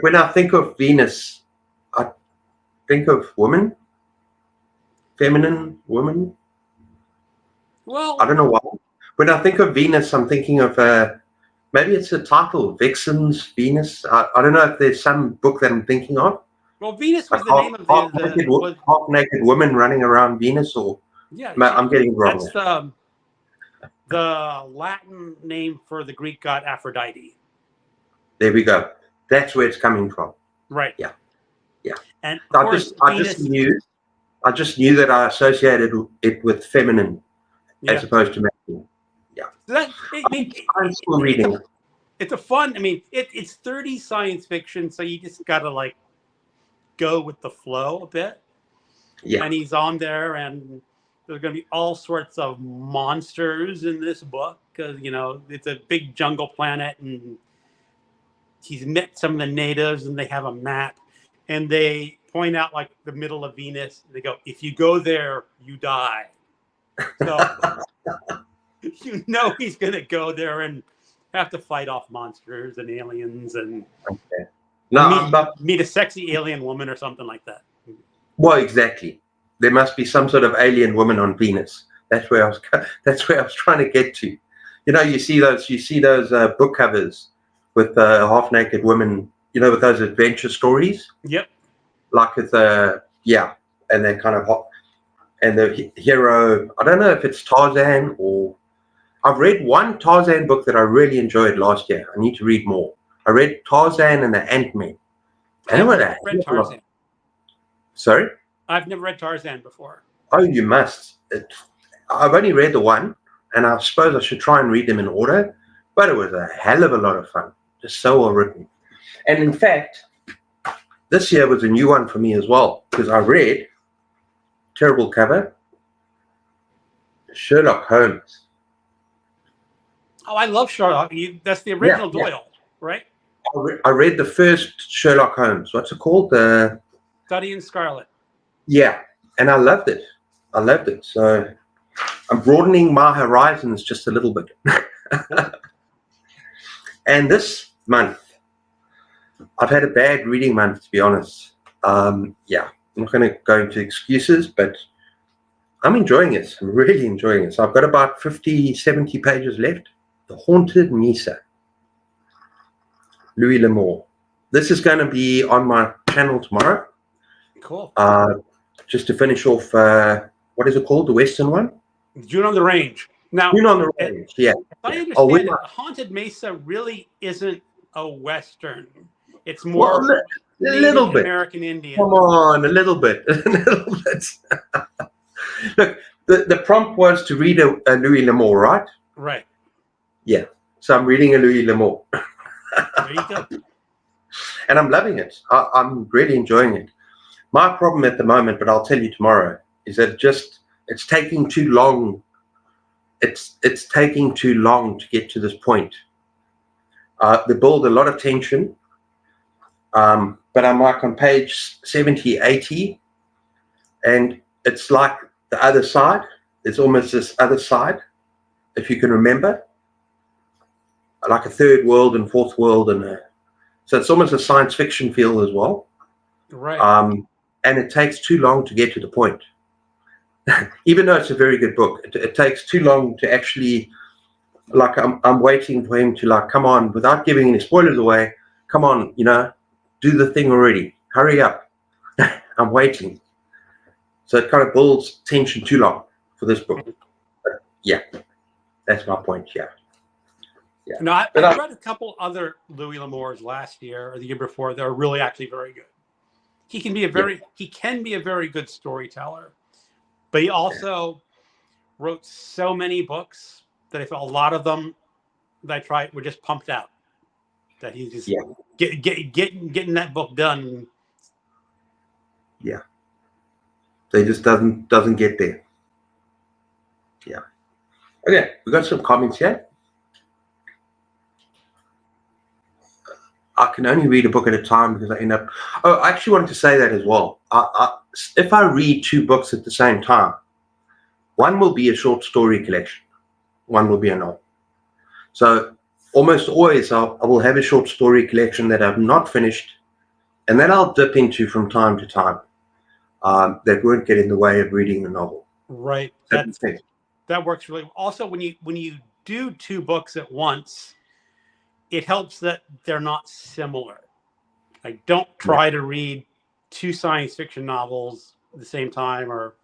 when I think of Venus, I think of woman, feminine woman. Well, I don't know why. When I think of Venus, I'm thinking of maybe it's a title, Vixen's Venus. I don't know if there's some book that I'm thinking of. Well, Venus was the name of half-naked woman running around Venus, or I'm getting it wrong. That's the Latin name for the Greek god Aphrodite. There we go. That's where it's coming from. Right. Yeah. And I just knew that I associated it with feminine as opposed to masculine. Yeah. I'm still reading. It's a fun. It's 30 science fiction, so you just gotta go with the flow a bit. Yeah. And he's on there, and there's going to be all sorts of monsters in this book because, it's a big jungle planet, and he's met some of the natives, and they have a map, and they point out the middle of Venus. And they go, if you go there, you die. So he's going to go there and have to fight off monsters and aliens and meet a sexy alien woman or something like that. Well, exactly. There must be some sort of alien woman on Venus. That's where I was trying to get to. You see those book covers with half-naked women, with those adventure stories. Yep. Like with and they're kind of hot. And the hero, I don't know if it's Tarzan or I've read one Tarzan book that I really enjoyed last year. I need to read more. I read Tarzan and the Ant-Man. I never read Tarzan. Sorry? I've never read Tarzan before. Oh, you must. I've only read the one, and I suppose I should try and read them in order, but it was a hell of a lot of fun. Just so well written. And in fact, this year was a new one for me as well, because I read, terrible cover, Sherlock Holmes. Oh, I love Sherlock. That's the original Doyle, right? I read the first Sherlock Holmes. What's it called? Study in Scarlet. Yeah, and I loved it. So I'm broadening my horizons just a little bit. And this month, I've had a bad reading month, to be honest. I'm not going to go into excuses, but I'm enjoying it. I'm really enjoying it. So I've got about 50, 70 pages left. The Haunted Mesa, Louis L'Amour. This is going to be on my channel tomorrow. Cool. Just to finish off, what is it called? The Western one? June on the Range. Now, June on the Range, yeah. I understand Haunted Mesa really isn't a Western. It's Well, more a little Native bit. American Indian. Come on, a little bit. A little bit. Look, the prompt was to read a Louis L'Amour, right? Right. Yeah. So I'm reading a Louis L'Amour. There you go. And I'm loving it. I'm really enjoying it. My problem at the moment, but I'll tell you tomorrow, is that it's taking too long. It's taking too long to get to this point. They build a lot of tension, but I'm like on page 70, 80, and it's like the other side. There's almost this other side, if you can remember, like a third world and fourth world, so it's almost a science fiction feel as well. Right. And it takes too long to get to the point. Even though it's a very good book, it takes too long to actually, like, I'm waiting for him to, like, come on, without giving any spoilers away, come on, do the thing already. Hurry up. I'm waiting. So it kind of builds tension too long for this book. But yeah, that's my point. Yeah. No, I read a couple other Louis L'Amours last year or the year before that are really actually very good. He can be a very good storyteller, but he also wrote so many books that I felt a lot of them that I tried were just pumped out. That he's just getting that book done. Yeah. So he just doesn't get there. Yeah. Okay, we got some comments here. I can only read a book at a time because I end up. Oh, I actually wanted to say that as well. If I read two books at the same time, one will be a short story collection, one will be a novel. So almost always I will have a short story collection that I've not finished, and then I'll dip into from time to time. That won't get in the way of reading a novel. Right. That works really. Also, when you do two books at once, it helps that they're not similar. Like, don't try to read two science fiction novels at the same time or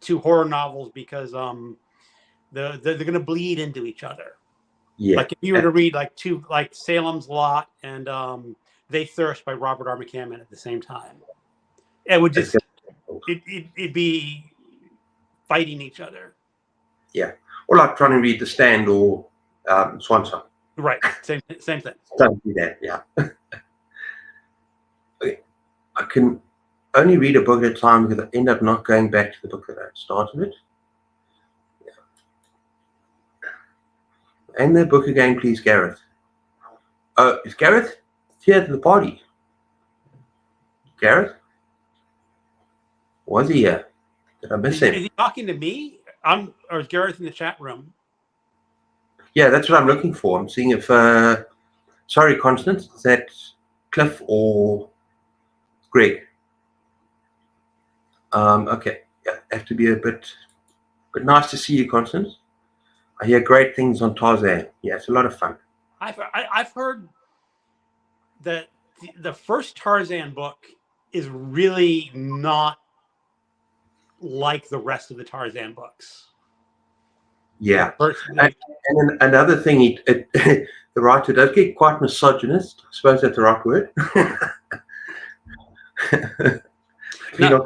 two horror novels because they're going to bleed into each other. Yeah. Like if you were to read like two, like Salem's Lot and They Thirst by Robert R. McCammon at the same time, it would just it'd be fighting each other. Yeah, or like trying to read The Stand or Swan Song. Right. Same thing. Don't do that. Yeah. Okay. I can only read a book at a time because I end up not going back to the book that I started it. Yeah. And the book again, please, Gareth. Oh, is Gareth here at the party? Gareth? Was he here? Did I miss him? Is he talking to me? Or is Gareth in the chat room? Yeah, that's what I'm looking for. I'm seeing if sorry, Constance, is that Cliff or Greg? Okay. Yeah, have to be a bit, but nice to see you, Constance. I hear great things on Tarzan. Yeah, it's a lot of fun. I've heard that the first Tarzan book is really not like the rest of the Tarzan books. Yeah. And then another thing, the writer does get quite misogynist. I suppose that's the right word. No,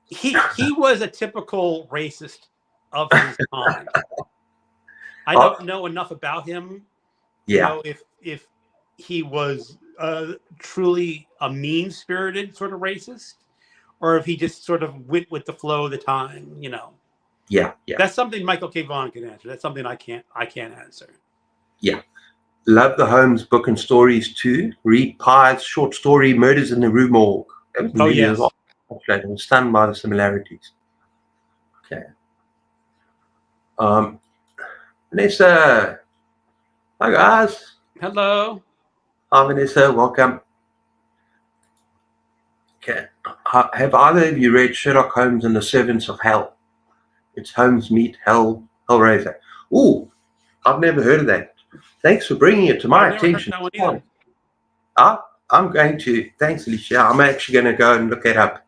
he was a typical racist of his time. I don't know enough about him. Yeah. To know if he was truly a mean-spirited sort of racist, or if he just sort of went with the flow of the time. Yeah. That's something Michael K. Vaughan can answer. That's something I can't answer. Yeah. Love the Holmes book and stories too. Read Pye's short story Murders in the Rue Morgue. Oh, yes. I was stunned by the similarities. Okay. Vanessa. Hi, guys. Hello. Hi, Vanessa. Welcome. Okay. Have either of you read Sherlock Holmes and the Servants of Hell? It's Holmes meet Hellraiser. Ooh, I've never heard of that. Thanks for bringing it to my attention. I'm going to. Thanks, Alicia. I'm actually going to go and look it up.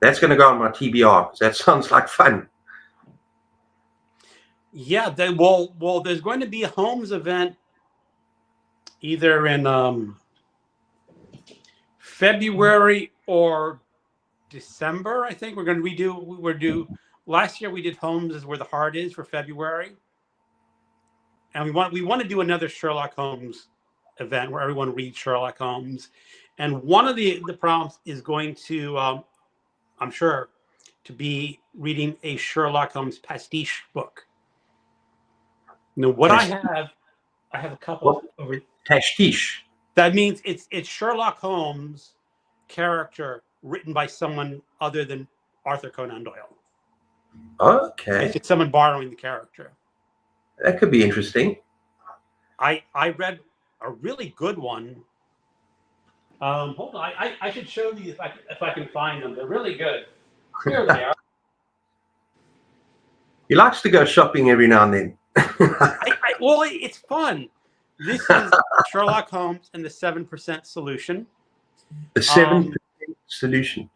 That's going to go on my TBR because that sounds like fun. Yeah. Well, there's going to be a Holmes event either in February or December, I think we're going to redo. We're due. Last year we did Holmes is Where the Heart Is for February, and we want to do another Sherlock Holmes event where everyone reads Sherlock Holmes, and one of the prompts is going to, I'm sure, to be reading a Sherlock Holmes pastiche book. Now, what I have a couple over. Tashtish. That means it's Sherlock Holmes character written by someone other than Arthur Conan Doyle. Okay. It's just someone borrowing the character. That could be interesting. I read a really good one. Hold on, I should show you if I can find them. They're really good. Here they are. He likes to go shopping every now and then. Well, it's fun. This is Sherlock Holmes and the 7% Solution. The 7% solution.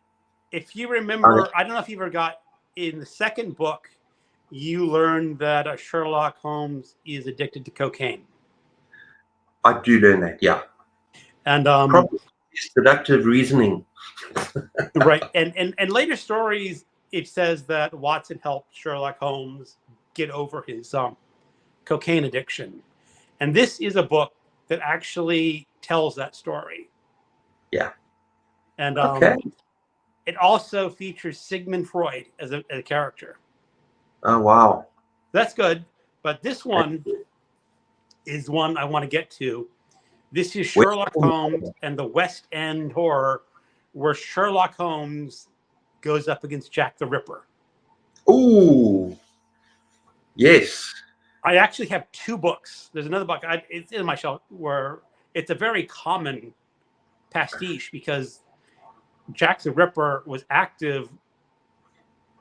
If you remember, I don't know if you ever got in the second book, you learned that Sherlock Holmes is addicted to cocaine. I do learn that, yeah. And probably deductive reasoning. Right. And later stories, it says that Watson helped Sherlock Holmes get over his cocaine addiction. And this is a book that actually tells that story. Yeah. And okay. It also features Sigmund Freud as a character. Oh, wow. That's good. But this one is one I want to get to. This is Sherlock Holmes and the West End horror, where Sherlock Holmes goes up against Jack the Ripper. Ooh. Yes. I actually have two books. There's another book. It's in my shelf where it's a very common pastiche because Jack the Ripper was active,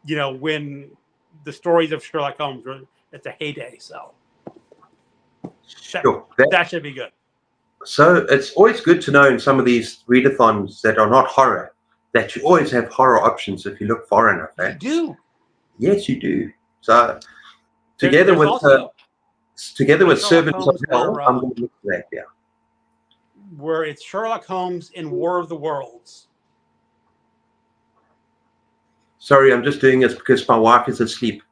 when the stories of Sherlock Holmes were at the heyday. So that should be good. So it's always good to know in some of these readathons that are not horror, that you always have horror options if you look far enough. Eh? You do. Yes, you do. So together with Servants of Hell, I'm going to look for that, yeah. Where it's Sherlock Holmes in War of the Worlds. Sorry, I'm just doing this because my wife is asleep.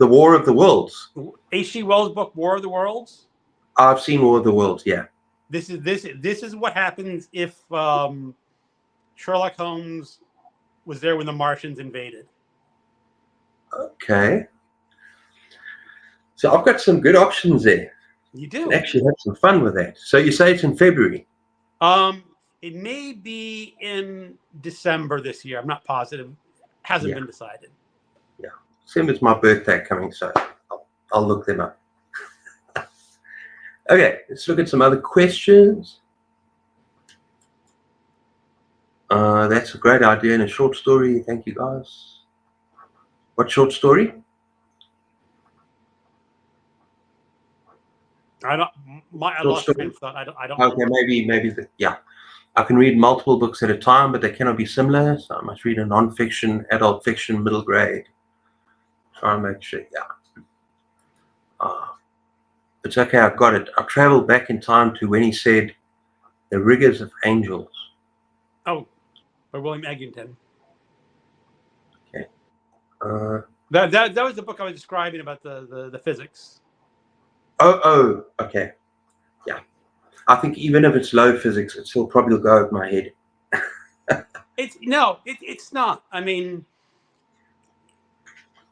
The War of the Worlds. H.G. Wells' book, War of the Worlds? I've seen War of the Worlds, yeah. This is what happens if Sherlock Holmes was there when the Martians invaded. Okay. So I've got some good options there. You do. You can actually have some fun with that. So you say it's in February? It may be in December this year. I'm not positive. Hasn't been decided. Yeah. December's my birthday coming, so I'll look them up. Okay, let's look at some other questions. That's a great idea in a short story. Thank you, guys. What short story? I lost train of thought. I don't. Okay, maybe. Yeah. I can read multiple books at a time, but they cannot be similar. So I must read a non-fiction, adult fiction, middle grade. Try and make sure, yeah. It's okay, I've got it. I traveled back in time to when he said, "The Rigors of Angels." Oh, by William Egginton. Okay. That was the book I was describing about the physics. Oh, okay. Yeah. I think even if it's low physics, it still probably will go over my head. It's not. I mean,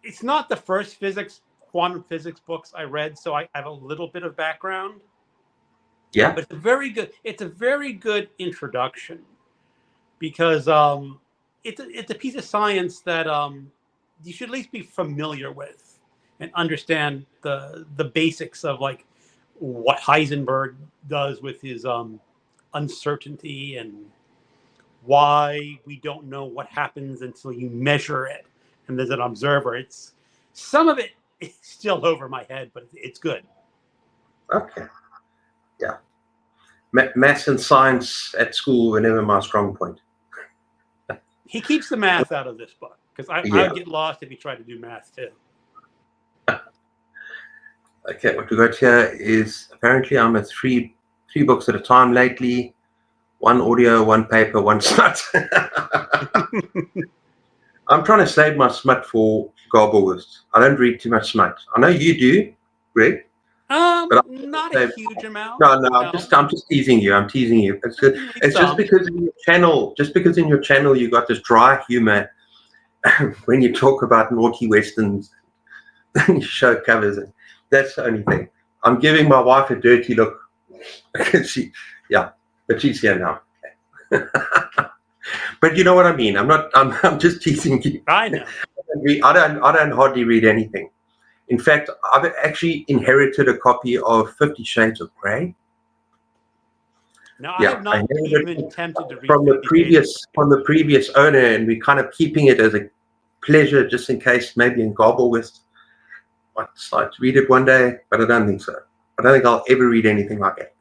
it's not the first quantum physics books I read, so I have a little bit of background. Yeah. But it's a very good introduction because it's a piece of science that you should at least be familiar with and understand the basics of like what Heisenberg does with his uncertainty and why we don't know what happens until you measure it. And there's an observer. It's some of it is still over my head, but it's good. Okay. Yeah. Maths and science at school were never my strong point. He keeps the math out of this book because I would get lost if he tried to do math too. Okay, what we got here is apparently I'm a three 3 books at a time lately. 1 audio, 1 paper, 1 smut. I'm trying to save my smut for Garblewurst. I don't read too much smut. I know you do, Greg. But Not a huge amount. no. I'm just teasing you. I'm teasing you. It's good. It's just because in your channel, you got this dry humor when you talk about naughty westerns and you show covers. That's the only thing. I'm giving my wife a dirty look. But she's here now. But you know what I mean. I'm just teasing you. I know. I don't hardly read anything. In fact, I've actually inherited a copy of 50 Shades of Grey. No, I have not even attempted to read from the previous owner, and we're kind of keeping it as a pleasure, just in case maybe in Garblewurst I'd like to read it one day, but I don't think so. I don't think I'll ever read anything like it.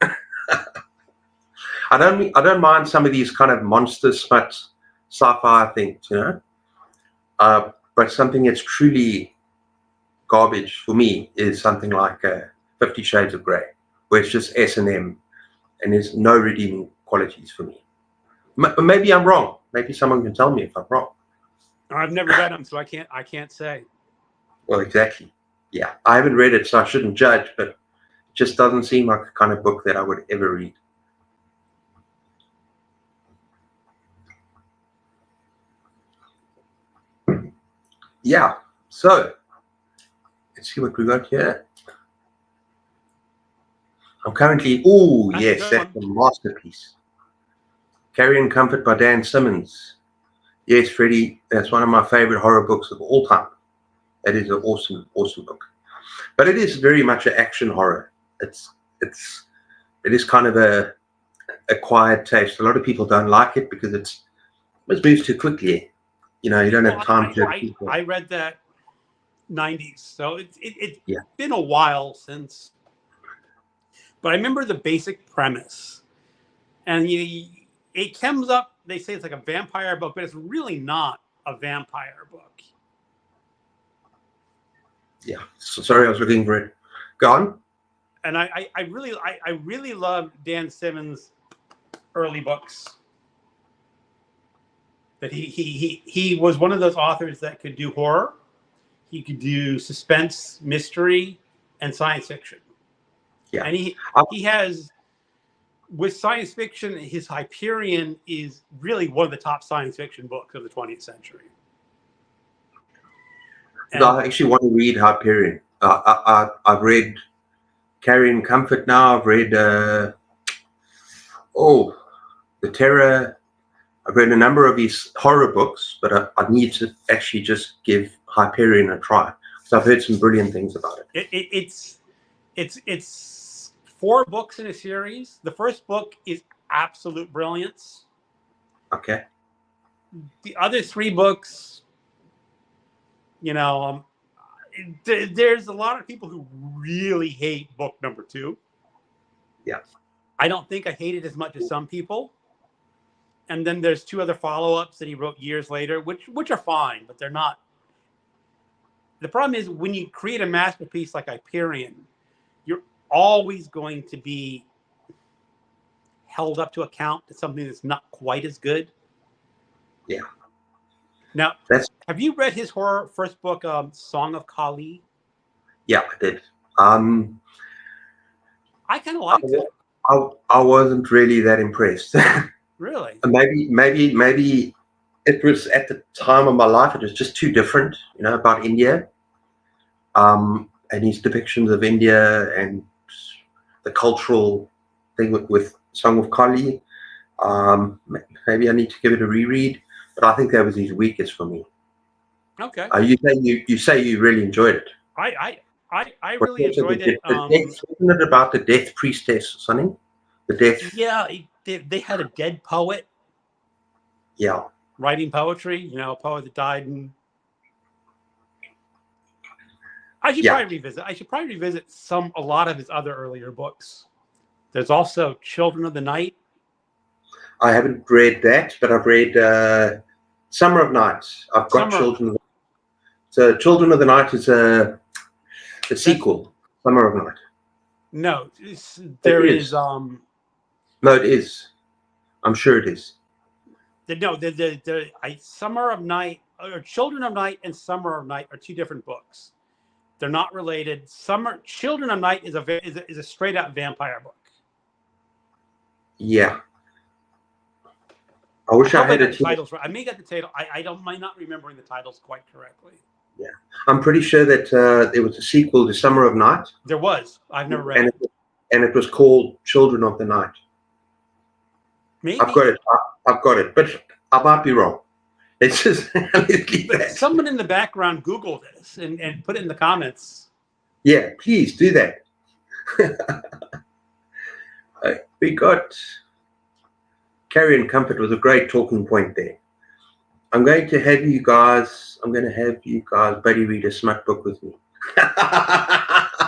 I don't mind some of these kind of monster smut sci-fi things, but something that's truly garbage for me is something like 50 Shades of Grey, where it's just S&M and there's no redeeming qualities for me. Maybe I'm wrong. Maybe someone can tell me if I'm wrong. I've never read them, so I can't say. Well, exactly. Yeah, I haven't read it, so I shouldn't judge, but it just doesn't seem like the kind of book that I would ever read. Yeah, so let's see what we got here. I'm currently, that's a masterpiece. Carrying Comfort by Dan Simmons. Yes, Freddie, that's one of my favorite horror books of all time. That is an awesome, awesome book. But it is very much an action horror. It is kind of a acquired taste. A lot of people don't like it because it moves too quickly. You don't have time to. I read that 90s, so it's been a while since. But I remember the basic premise, and it comes up. They say it's like a vampire book, but it's really not a vampire book. Yeah, sorry, I was looking for it. Go on. And I really love Dan Simmons' early books. That he was one of those authors that could do horror, he could do suspense, mystery, and science fiction. Yeah, and he has, with science fiction, his Hyperion is really one of the top science fiction books of the 20th century. And I actually want to read Hyperion. I've read Carrying Comfort now. I've read The Terror. I've read a number of his horror books, but I need to actually just give Hyperion a try because I've heard some brilliant things about it. It's 4 books in a series. The first book is absolute brilliance. Okay. The other 3 books, there's a lot of people who really hate book number 2. Yeah. I don't think I hate it as much as some people. And then there's 2 other follow-ups that he wrote years later, which are fine, but they're not. The problem is when you create a masterpiece like Hyperion, you're always going to be held up to account to something that's not quite as good. Yeah. Now, have you read his horror first book, Song of Kali? Yeah, I did. I kind of liked it. I wasn't really that impressed. Really? Maybe it was at the time of my life, it was just too different, about India. And his depictions of India and the cultural thing with Song of Kali. Maybe I need to give it a reread, but I think that was his weakest for me. Okay. You say you really enjoyed it. I really enjoyed it. Wasn't it about the death priestess or something? The death. Yeah, they had a dead poet. Yeah. Writing poetry, a poet that died. And I should probably revisit. I should probably revisit a lot of his other earlier books. There's also Children of the Night. I haven't read that, but I've read Summer of Night. I've got Children. So Children of the Night is a sequel. Summer of Night. No, there is No, it is. I'm sure it is. Summer of Night, or Children of Night and Summer of Night are two different books. They're not related. Children of Night is a straight out vampire book. Yeah. I wish I had the it here. titles. I may get the title. I might not remembering the titles quite correctly. Yeah, I'm pretty sure that there was a sequel to Summer of Night. There was. I've never read it. And it was called Children of the Night. Maybe. I've got it, but I might be wrong. It's just someone in the background Google this and put it in the comments. Yeah, please do that. We got Carry and Comfort was a great talking point there. I'm going to have you guys buddy read a smut book with me.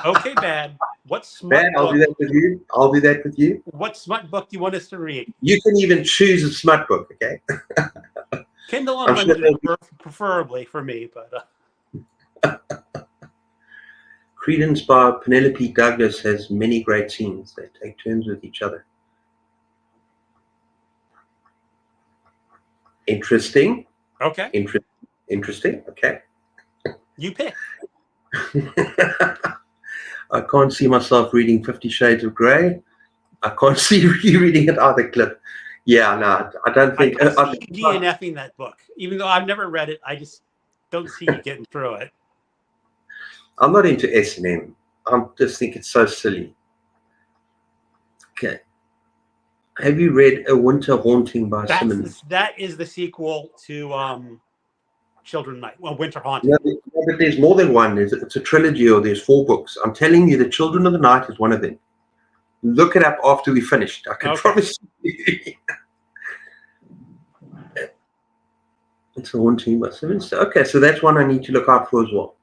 Okay, Bad. What smut Bad, I'll do that with you. I'll do that with you. What smut book do you want us to read? You can even choose a smut book, okay? Kindle Unlimited, preferably for me, but Credence by Penelope Douglas has many great scenes. They take turns with each other. Interesting. Okay. Interesting. Okay. You pick. I can't see myself reading 50 Shades of Grey. I can't see you reading it either, Cliff. Yeah, no, I don't think. I see you DNFing that book. Even though I've never read it, I just don't see you getting through it. I'm not into S&M. I just think it's so silly. Okay. Have you read A Winter Haunting by Simmons? That is the sequel to Children of Night. Well, Winter Haunting. No, but there's more than one. It's a trilogy, or there's 4 books. I'm telling you, The Children of the Night is one of them. Look it up after we finished. I can promise you. It's a Haunting by Simmons. Okay, so that's one I need to look out for as well.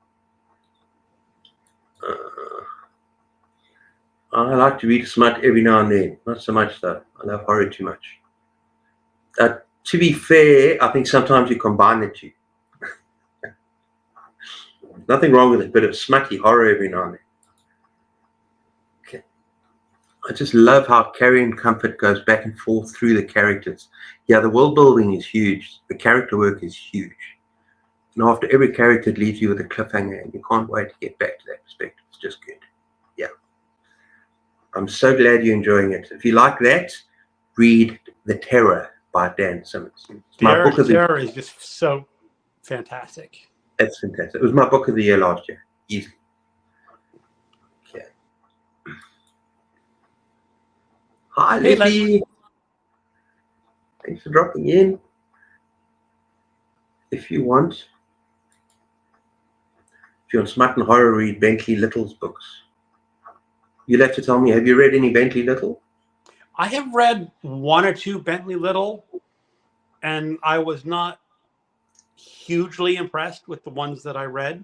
I like to read smut every now and then. Not so much though. I love horror too much. To be fair, I think sometimes you combine the two. Nothing wrong with it, but it's smutty horror every now and then. Okay. I just love how Carry and Comfort goes back and forth through the characters. Yeah, the world building is huge. The character work is huge. And after every character, it leaves you with a cliffhanger, and you can't wait to get back to that perspective. It's just good. Yeah. I'm so glad you're enjoying it. If you like that, read The Terror by Dan Simmons. Terror is just so fantastic. That's fantastic. It was my book of the year last year. Easily. Okay. Hi, Libby. Thanks for dropping in. If you want smut and horror, read Bentley Little's books. You'll have to tell me, have you read any Bentley Little? I have read 1 or 2 Bentley Little, and I was not hugely impressed with the ones that I read.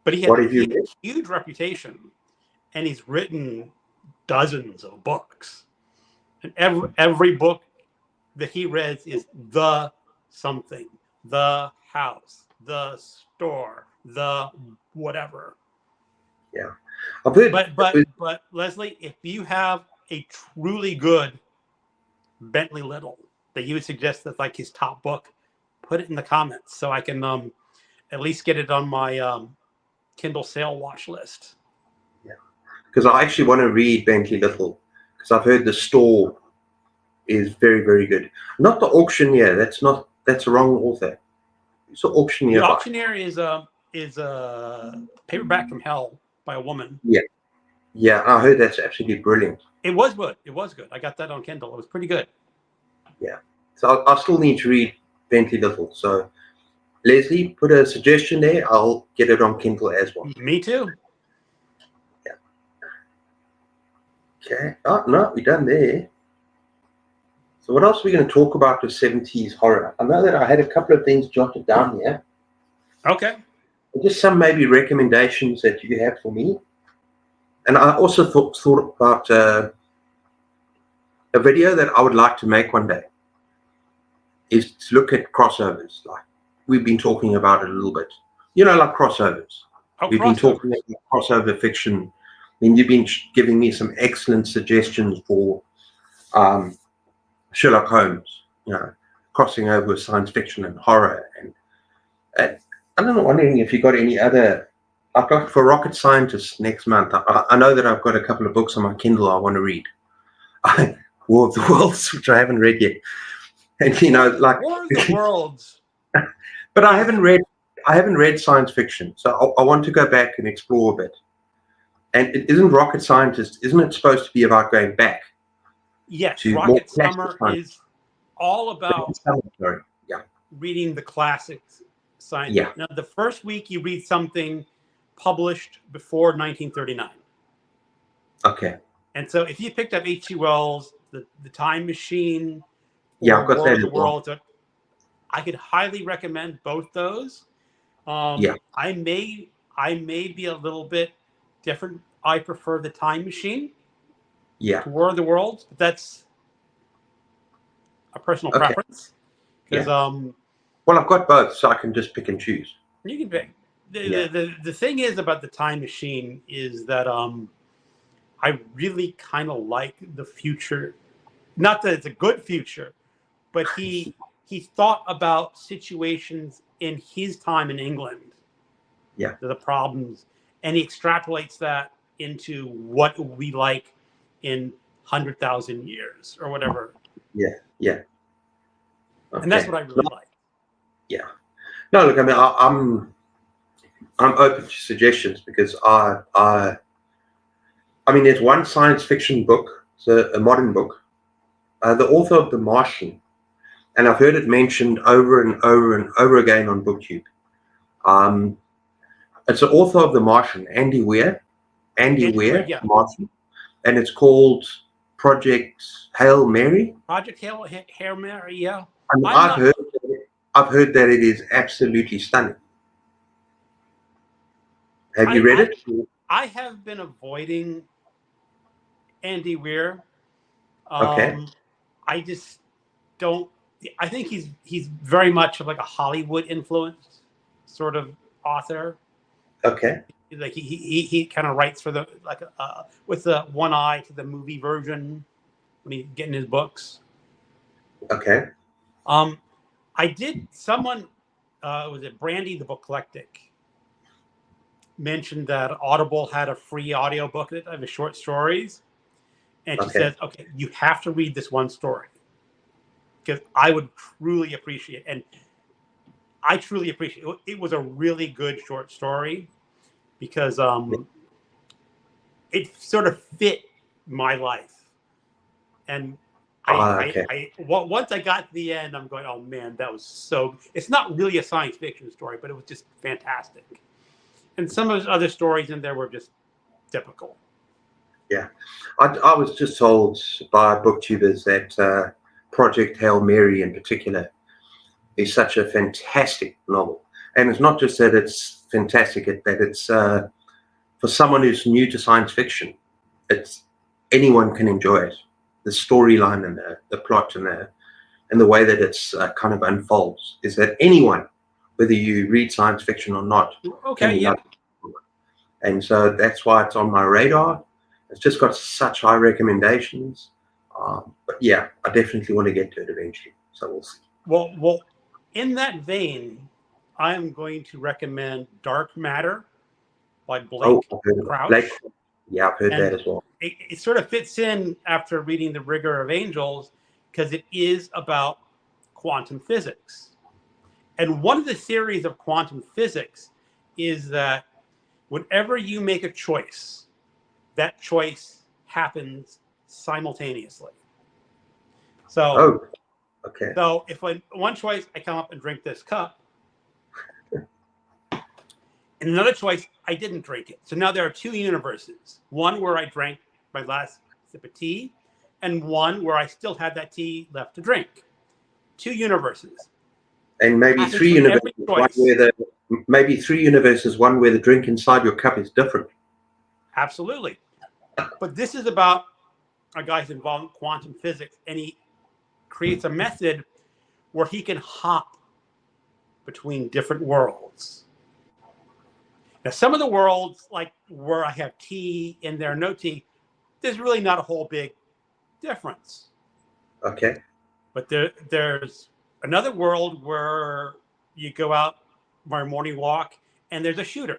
But he had a huge reputation, and he's written dozens of books. And every book that he reads is the something, the house, the store, the whatever. Yeah. I've heard, but Leslie, if you have a truly good Bentley Little that you would suggest that's like his top book, put it in the comments so I can at least get it on my Kindle sale watch list. Yeah, because I actually want to read Bentley Little because I've heard the store is very, very good. Not the auctioneer. That's a wrong author. It's the auctioneer. The auctioneer is a paperback from hell by a woman. Yeah, I heard that's absolutely brilliant. It was good. I got that on Kindle. It was pretty good. Yeah. So I still need to read Bentley Little. So Leslie, put a suggestion there. I'll get it on Kindle as well. Me too. Yeah. Okay. Oh, no, we're done there. So what else are we going to talk about with 70s horror? I know that I had a couple of things jotted down here. Okay. Just some maybe recommendations that you have for me. And I also thought about a video that I would like to make one day is to look at crossovers. Like we've been talking about it a little bit. Like crossovers. We've been talking about crossover fiction. I mean, you've been giving me some excellent suggestions for Sherlock Holmes, crossing over with science fiction and horror. And I don't know, wondering if you got any other. I've got for rocket scientists next month. I know that I've got a couple of books on my Kindle I want to read. War of the Worlds, which I haven't read yet, and like War of the Worlds. But I haven't read science fiction, so I want to go back and explore a bit. And it isn't rocket scientist, isn't it supposed to be about going back? Yes, to Rocket Summer is all about Yeah. reading the classics science. Yeah. Now, the first week you read something published before 1939. Okay. And so if you picked up H.G. Wells, the Time Machine, Yeah, or I've got War that of the as well. Worlds, I could highly recommend both those. Yeah. I may be a little bit different. I prefer the Time Machine to War of the Worlds, but that's a personal preference. Because well, I've got both, so I can just pick and choose. You can pick. The thing is about the Time Machine is that I really kind of like the future. Not that it's a good future, but he thought about situations in his time in England. Yeah. The problems, and he extrapolates that into what we like in 100,000 years or whatever. Yeah. Yeah. Okay. And that's what I really like. Yeah. No, look, I mean, I'm open to suggestions because I mean, there's one science fiction book, it's a modern book, the author of The Martian, and I've heard it mentioned over and over and over again on BookTube. It's the author of The Martian, Andy Weir, yeah. Martian, and it's called Project Hail Mary. Project Hail Mary, yeah. I mean, I've heard that it is absolutely stunning. Have you read it? I have been avoiding Andy Weir. Okay. I just don't. I think he's very much of like a Hollywood influenced sort of author. Okay. Like he kind of writes for the with the one eye to the movie version when he's getting his books. Okay. I did. Someone was it Brandy the Book Eclectic mentioned that Audible had a free audiobook of his short stories, and she says, "Okay, you have to read this one story because I would truly appreciate it." And I truly appreciate it. It was a really good short story because it sort of fit my life. And once I got to the end, I'm going, oh man, that was so. It's not really a science fiction story, but it was just fantastic. And some of his other stories in there were just typical. Yeah, I was just told by booktubers that Project Hail Mary in particular is such a fantastic novel. And it's not just that it's fantastic, that it's for someone who's new to science fiction, anyone can enjoy it. The storyline and the plot and the way that it's kind of unfolds is that anyone, whether you read science fiction or not, can love it. And so that's why it's on my radar. It's just got such high recommendations. But yeah, I definitely want to get to it eventually. So we'll see. Well, in that vein, I am going to recommend Dark Matter by Blake Crouch. Yeah, I've heard that as well. It sort of fits in after reading The Rigor of Angels because it is about quantum physics. And one of the theories of quantum physics is that whenever you make a choice, that choice happens simultaneously. So, So if one choice, I come up and drink this cup, and another choice, I didn't drink it. So now there are two universes. One where I drank my last sip of tea, and one where I still had that tea left to drink. Two universes. And maybe three universes. One where the drink inside your cup is different. Absolutely. But this is about a guy's involved in quantum physics, and he creates a method where he can hop between different worlds. Now, some of the worlds, like where I have tea and there are no tea, there's really not a whole big difference. Okay. But there's another world where you go out for a morning walk and there's a shooter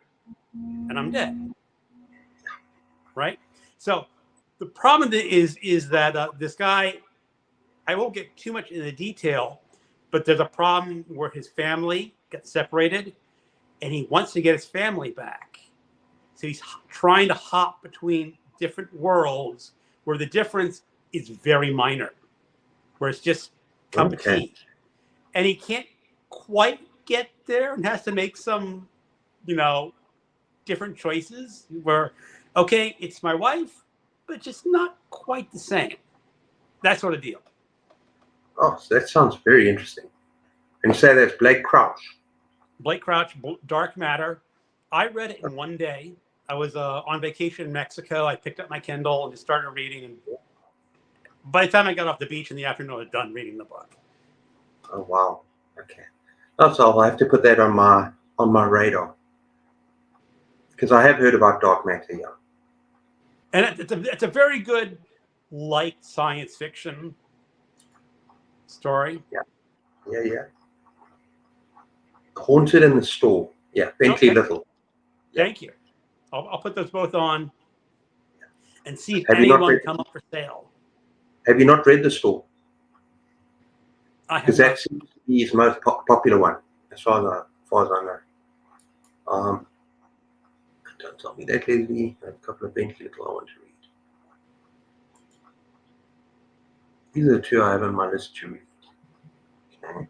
and I'm dead. Right? So the problem is that this guy, I won't get too much into the detail, but there's a problem where his family got separated and he wants to get his family back. So he's trying to hop between different worlds where the difference is very minor, where it's just cup of Okay. tea. And he can't quite get there and has to make some, different choices where, okay, it's my wife, but just not quite the same. That sort of deal. Oh, so that sounds very interesting. And you say that's Blake Crouch. Blake Crouch, Dark Matter. I read it in one day. I was on vacation in Mexico. I picked up my Kindle and just started reading. And by the time I got off the beach in the afternoon, I was done reading the book. Oh wow. Okay. That's all. I have to put that on my radar because I have heard about dark matter. Yeah. And it's a very good light science fiction story. Yeah. Yeah. Yeah. Haunted in the Store. Yeah. Bentley Okay. Little. Yeah. Thank you. I'll put those both on and see if Have you not anyone read? come up for sale. Have you not read The Store? I have Because not. that seems to be his most popular one, as far as I know. Don't tell me that, Leslie. I have a couple of Bentley Little I want to read. These are the two I have on my list to read. Okay.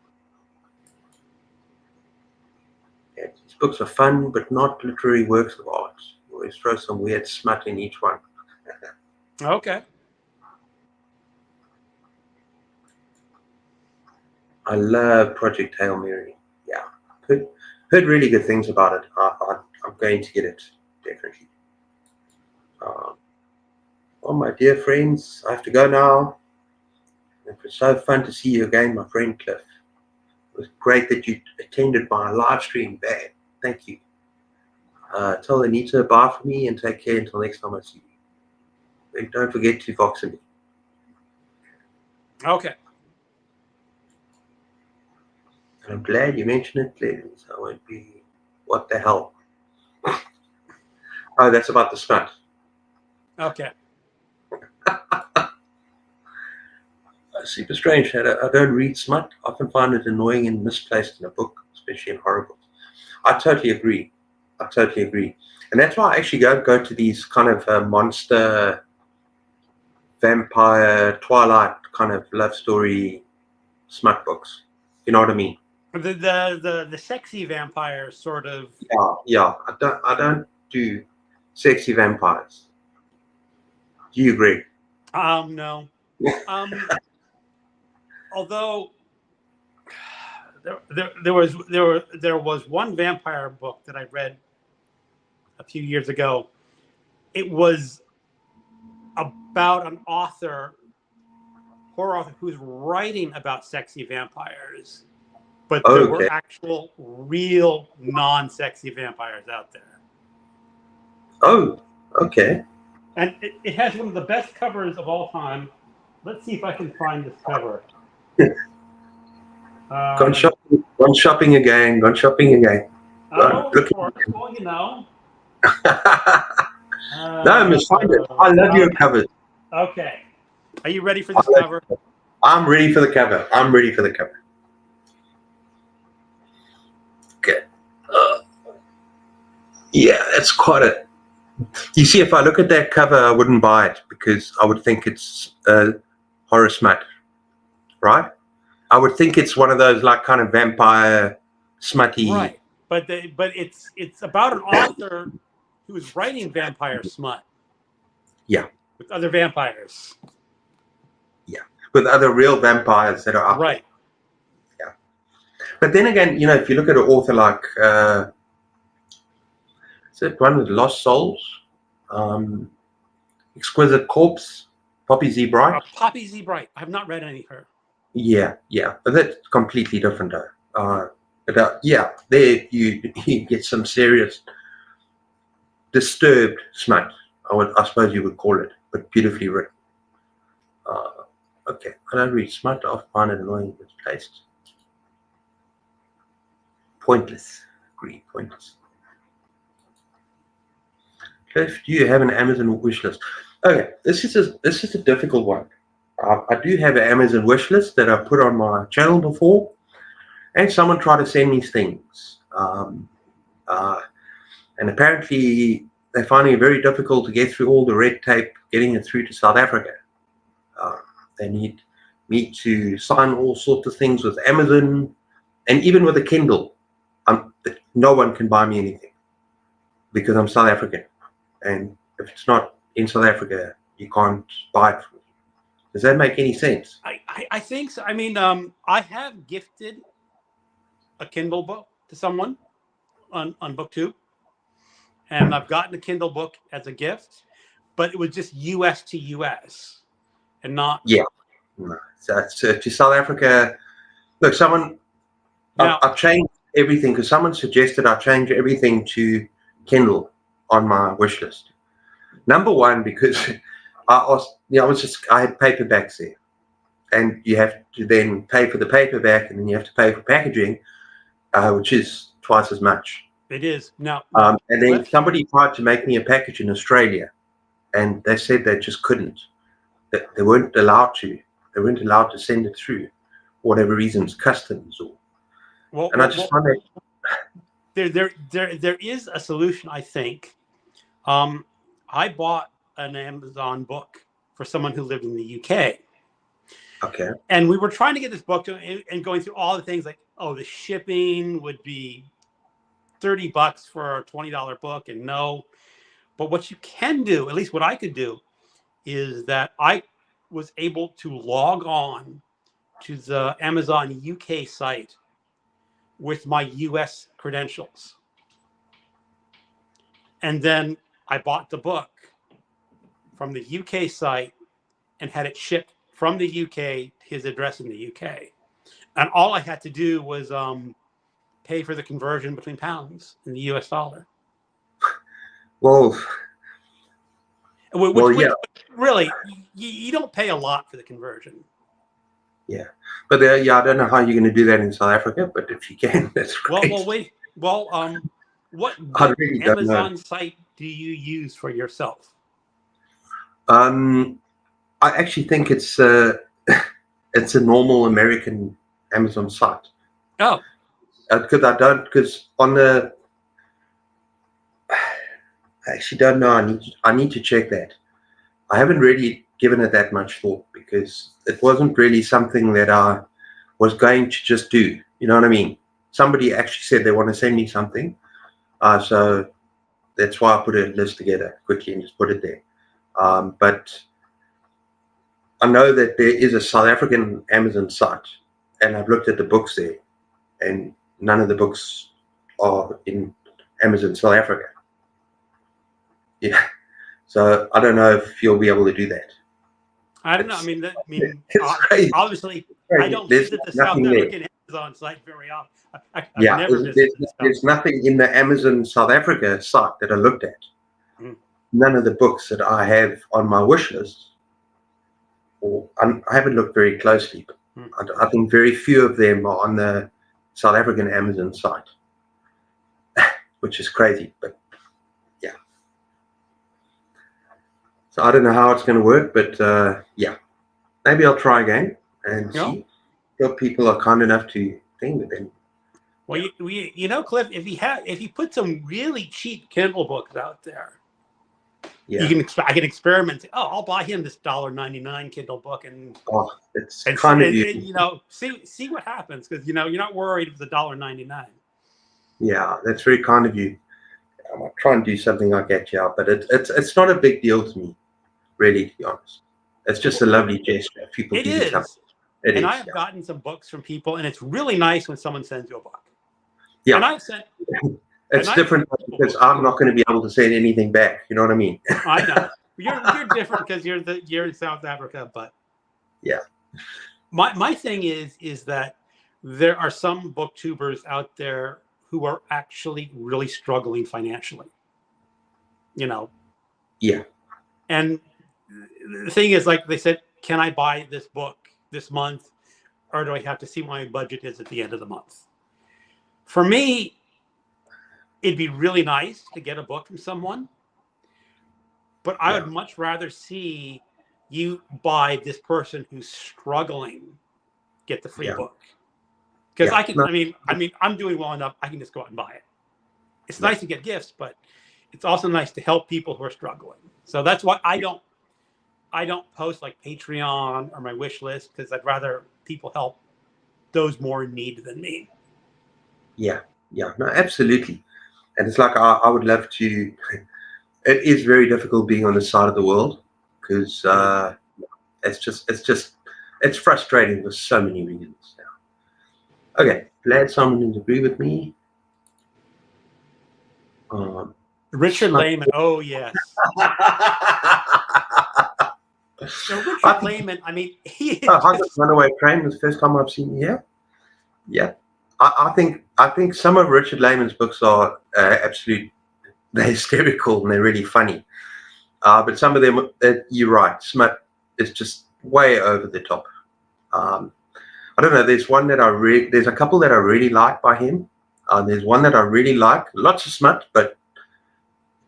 Yeah, these books are fun, but not literary works of art. You always throw some weird smut in each one. Okay. I love Project Hail Mary. Yeah, heard really good things about it. I'm going to get it, definitely. Well, my dear friends, I have to go now. It was so fun to see you again, my friend Cliff. It was great that you attended my live stream back. Thank you. Tell Anita bye for me and take care until next time I see you. And don't forget to Vox me. Okay. And I'm glad you mentioned it, Glenn, so I won't be, what the hell? Oh, that's about the smut. Okay. Super strange. I don't read smut. I often find it annoying and misplaced in a book, especially in horror books. I totally agree. And that's why I actually go to these kind of monster, vampire, Twilight kind of love story smut books. You know what I mean? The sexy vampire sort of. Yeah. I don't do sexy vampires. Do you agree? No. Although there was one vampire book that I read a few years ago. It was about an horror author who's writing about sexy vampires, but there were actual real non-sexy vampires out there. Oh, okay. And it has one of the best covers of all time. Let's see if I can find this cover. Gone shopping again. Oh, of course. Well, you know. No, I must find it. I love your covers. Okay. Are you ready for this cover? I'm ready for the cover. Okay. Yeah, that's quite a... You see, if I look at that cover, I wouldn't buy it because I would think it's horror smut, right? I would think it's one of those like kind of vampire smutty. Right, but it's about an author who is writing vampire smut. Yeah. With other vampires. Yeah, with other real vampires that are out right. There. Yeah, but then again, if you look at an author like is it one with Lost Souls, Exquisite Corpse, Poppy Z. Bright. Poppy Z. Bright. I have not read any of her. Yeah, but that's completely different though. There you get some serious disturbed smut. I suppose you would call it, but beautifully written. Okay, I don't read. Smart off, find it annoying, misplaced. Pointless. Agree, pointless. Cliff, do you have an Amazon wish list? Okay, this is a difficult one. I do have an Amazon wish list that I put on my channel before, and someone tried to send me things. And apparently they're finding it very difficult to get through all the red tape, getting it through to South Africa. They need me to sign all sorts of things with Amazon, and even with a Kindle. No one can buy me anything because I'm South African. And if it's not in South Africa, you can't buy it from me. Does that make any sense? I think so. I mean, I have gifted a Kindle book to someone on BookTube, and I've gotten a Kindle book as a gift, but it was just US to US and not. Yeah. No. So to South Africa, look, I've changed everything because someone suggested I change everything to Kindle on my wish list. Number one, because I had paperbacks there, and you have to then pay for the paperback, and then you have to pay for packaging, which is twice as much. It is now. And then somebody tried to make me a package in Australia, and they said they just couldn't. That they weren't allowed to. They weren't allowed to send it through, for whatever reasons, customs or. Well, and I just find that there is a solution, I think. I bought an Amazon book for someone who lived in the UK. Okay. And we were trying to get this book to, and going through all the things like, the shipping would be $30 for a $20 book, and no. But what you can do, at least what I could do, is that I was able to log on to the Amazon UK site with my US credentials. And then I bought the book from the UK site and had it shipped from the UK to his address in the UK. And all I had to do was pay for the conversion between pounds and the US dollar. Well, Which really, you don't pay a lot for the conversion. Yeah, but I don't know how you're going to do that in South Africa, but if you can, that's great. What really Amazon site do you use for yourself? I actually think it's a normal American Amazon site. Oh, because on the, I actually don't know. I need to check that. I haven't really given it that much thought because it wasn't really something that I was going to just do. You know what I mean? Somebody actually said they want to send me something, so that's why I put a list together quickly and just put it there. But I know that there is a South African Amazon site, and I've looked at the books there, and none of the books are in Amazon South Africa. Yeah, so I don't know if you'll be able to do that. I don't know. Obviously, crazy. I don't visit the South African Amazon site very often. I've never visited there's nothing in the Amazon South Africa site that I looked at. Mm. None of the books that I have on my wish list, I haven't looked very closely, but I think very few of them are on the South African Amazon site, which is crazy. But yeah. So I don't know how it's going to work, but yeah, maybe I'll try again and see if people are kind enough to think with them. Well, Cliff, if you put some really cheap Kindle books out there, I can experiment. I'll buy him this $1.99 Kindle book, and it's kind of see what happens, because you're not worried if it's $1.99. Yeah, that's very kind of you. I might try and do something like that, but it's not a big deal to me, really, to be honest. It's just a lovely gesture. People do something. And I have gotten some books from people, and it's really nice when someone sends you a book. Yeah. And I've sent. It's different because I'm not going to be able to send anything back. You know what I mean? I know. You're different because you're in South Africa, but yeah. My thing is that there are some booktubers out there who are actually really struggling financially. Yeah. And the thing is, like they said, can I buy this book this month, or do I have to see what my budget is at the end of the month? For me, it'd be really nice to get a book from someone, but I would much rather see you buy this person who's struggling get the free book. Because I'm doing well enough, I can just go out and buy it. It's nice to get gifts, but it's also nice to help people who are struggling. So that's why I don't post like Patreon or my wish list, because I'd rather people help those more in need than me. Yeah, no, absolutely. And it's like I would love to. It is very difficult being on this side of the world, because it's frustrating for so many reasons now. Okay, glad someone would agree with me. Richard Lehman. Oh yes. So Richard Lehman, I mean, he is Runaway Train was the first time I've seen it. Yeah. I think some of Richard Lehman's books are absolute. They're hysterical and they're really funny. But some of them, you're right, smut is just way over the top. I don't know. There's a couple that I really like by him. There's one that I really like. Lots of smut, but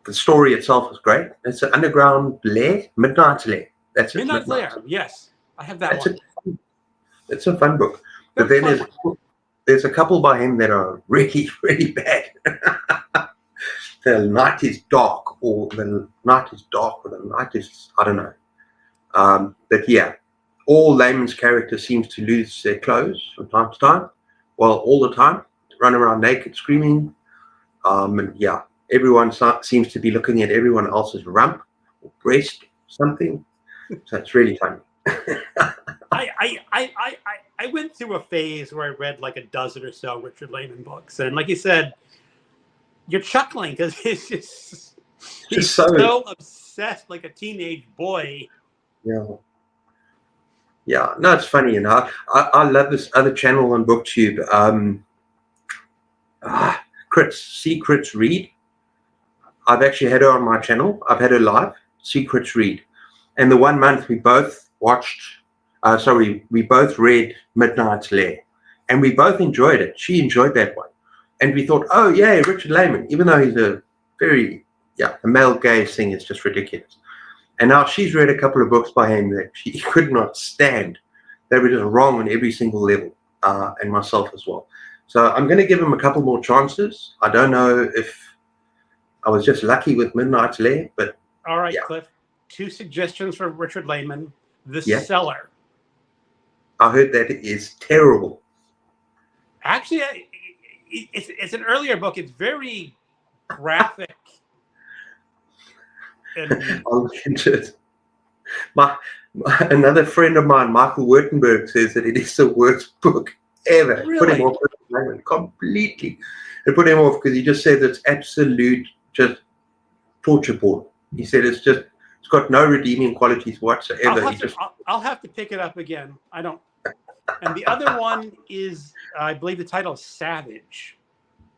the story itself is great. It's an Underground Lair, Midnight's Lair. That's it. Midnight's Lair. Yes, I have that one. It's a fun book. But then there's a couple by him that are really, really bad. The night is dark, or the night is, I don't know. But yeah, all Lehman's characters seems to lose their clothes from time to time. Well, all the time, run around naked, screaming. And yeah, everyone seems to be looking at everyone else's rump or breast, something. So it's really funny. I went through a phase where I read like a dozen or so Richard Lehman books, and like you said, you're chuckling because he's so obsessed, like a teenage boy. Yeah. No, it's funny, and I love this other channel on BookTube. Crits Read. I've actually had her on my channel. I've had her live. Secrets Read, and the 1 month we both watched. We both read Midnight's Lair, and we both enjoyed it. She enjoyed that one, and we thought, oh yeah, Richard Lehman, even though he's a very the male gaze thing is just ridiculous. And now she's read a couple of books by him that she could not stand. They were just wrong on every single level, and myself as well. So I'm going to give him a couple more chances. I don't know if I was just lucky with Midnight's Lair, but all right, Cliff. 2 suggestions for Richard Lehman. The Cellar. I heard that it is terrible. Actually, it's an earlier book. It's very graphic. And I'll look into it. Another friend of mine, Michael Wurtenberg, says that it is the worst book ever. Really? Put him off completely. It put him off because he just said it's absolute just torture porn. He said it's got no redeeming qualities whatsoever. I'll have to pick it up again. I don't. And the other one is, I believe the title is Savage.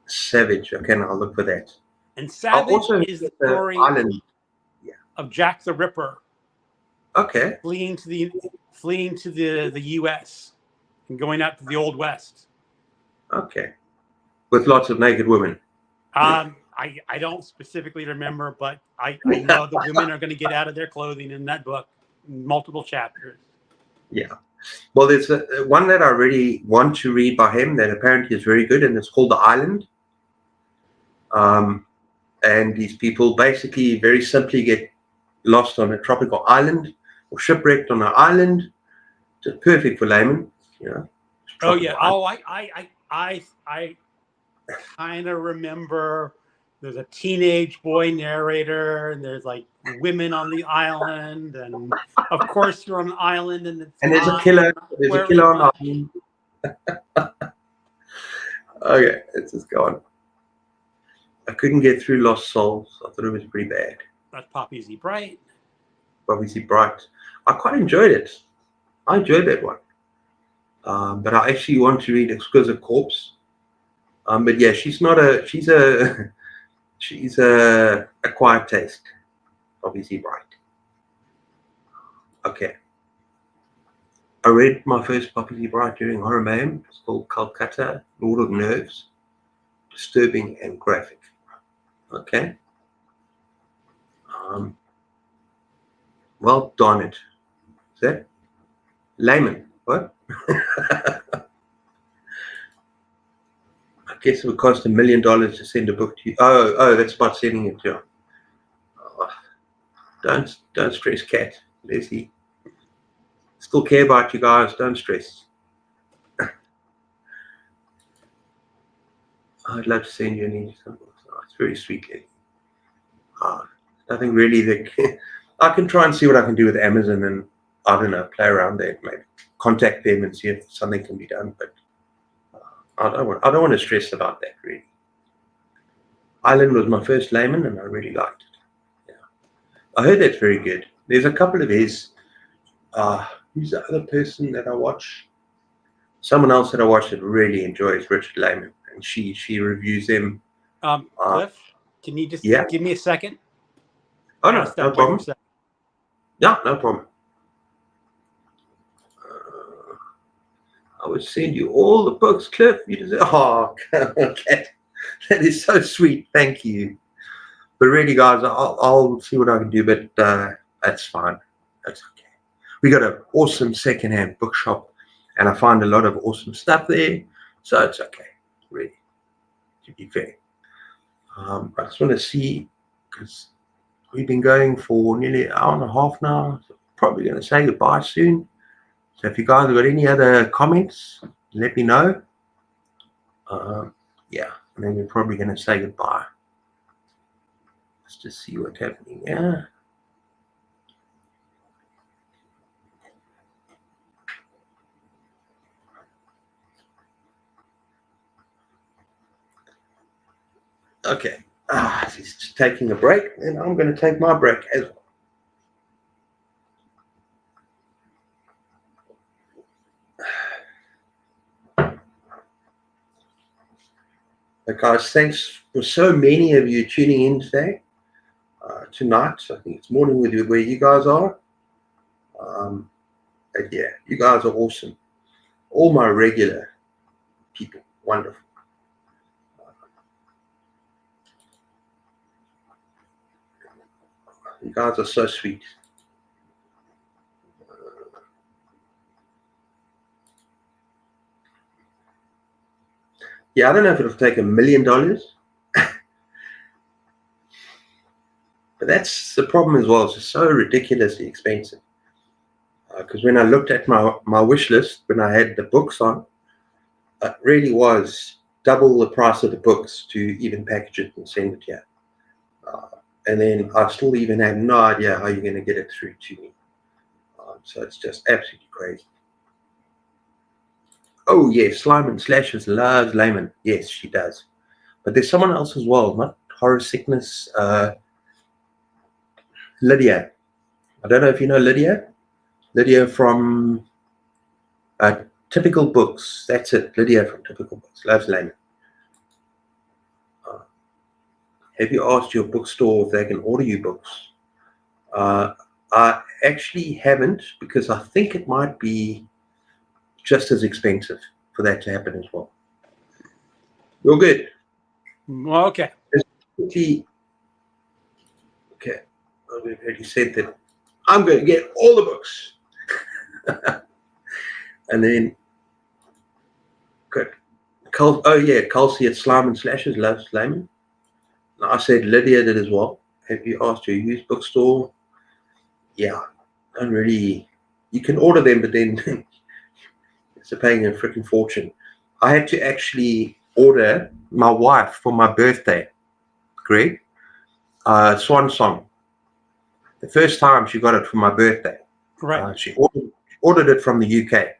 Savage. Okay, I'll look for that. And Savage is the story of Jack the Ripper. Okay. Fleeing to the U.S. and going out to the Old West. Okay. With lots of naked women. I don't specifically remember, but I know the women are going to get out of their clothing in that book, multiple chapters. Yeah. Well, there's one that I really want to read by him that apparently is very good, and it's called The Island. And these people basically very simply get lost on a tropical island or shipwrecked on an island. Just perfect for laymen, Oh yeah. Island. I kind of remember. There's a teenage boy narrator, and there's like women on the island, and of course you're on an island, and there's a killer. There's a killer on the island. Okay, let's just go on. I couldn't get through Lost Souls. I thought it was pretty bad. That's Poppy Z. Bright. Poppy Z. Bright. I quite enjoyed it. I enjoyed that one. But I actually want to read Exquisite Corpse. But yeah, she's a quiet taste. Poppy Z. Bright. Okay. I read my first property right during Horror. It's called Calcutta, Lord of Nerves. Disturbing and graphic. Okay. Well, darn it. Is that layman? What? I guess it would cost $1 million to send a book to you. Oh, that's about sending it to you. Oh, don't stress, Cat. Leslie. Still care about you guys. Don't stress. I'd love to send you an email. Oh, it's very sweet, Leslie. Nothing really that I can try and see what I can do with Amazon and I don't know, play around there, maybe contact them and see if something can be done. But I don't want to stress about that really. Island was my first layman and I really liked it. Yeah. I heard that's very good. There's a couple of his. Who's the other person that I watch? Someone else that I watch that really enjoys Richard Layman, and she reviews them. Cliff, can you just give me a second? Oh no, no problem. Yeah, no problem. I would send you all the books, Cliff. You deserve. Oh, okay. That is so sweet. Thank you. But really, guys, I'll see what I can do. But that's fine. That's okay. We got an awesome secondhand bookshop, and I find a lot of awesome stuff there. So it's okay, really, to be fair. I just want to see, because we've been going for nearly an hour and a half now. So probably going to say goodbye soon. So if you guys have got any other comments, let me know. Yeah, and then we're probably going to say goodbye. Let's just see what's happening here. Okay, he's just taking a break, and I'm going to take my break as well. But guys, thanks for so many of you tuning in today. Tonight, I think it's morning with you where you guys are. But yeah, you guys are awesome. All my regular people, wonderful. You guys are so sweet. Yeah, I don't know if it'll take $1 million. But that's the problem as well. It's just so ridiculously expensive. Because when I looked at my wish list, when I had the books on, it really was double the price of the books to even package it and send it here. And then I still even have no idea how you're going to get it through to me. So it's just absolutely crazy. Oh, yes, Slime Slashes loves Layman. Yes, she does. But there's someone else as well, not Horror Sickness. Lydia. I don't know if you know Lydia. Lydia from Typical Books. That's it. Lydia from Typical Books. Loves Layman. Have you asked your bookstore if they can order you books? I actually haven't, because I think it might be just as expensive for that to happen as well. You're good. Okay. Okay. I've already said that I'm going to get all the books. And then, good. Oh yeah, Kelsey at Slime Slashes loves Layman. I said Lydia did as well. Have you asked your used bookstore? Yeah, don't really. You can order them, but then it's paying a freaking fortune. I had to actually order my wife for my birthday, Greg, Swan Song. The first time she got it for my birthday. Right. She ordered it from the UK.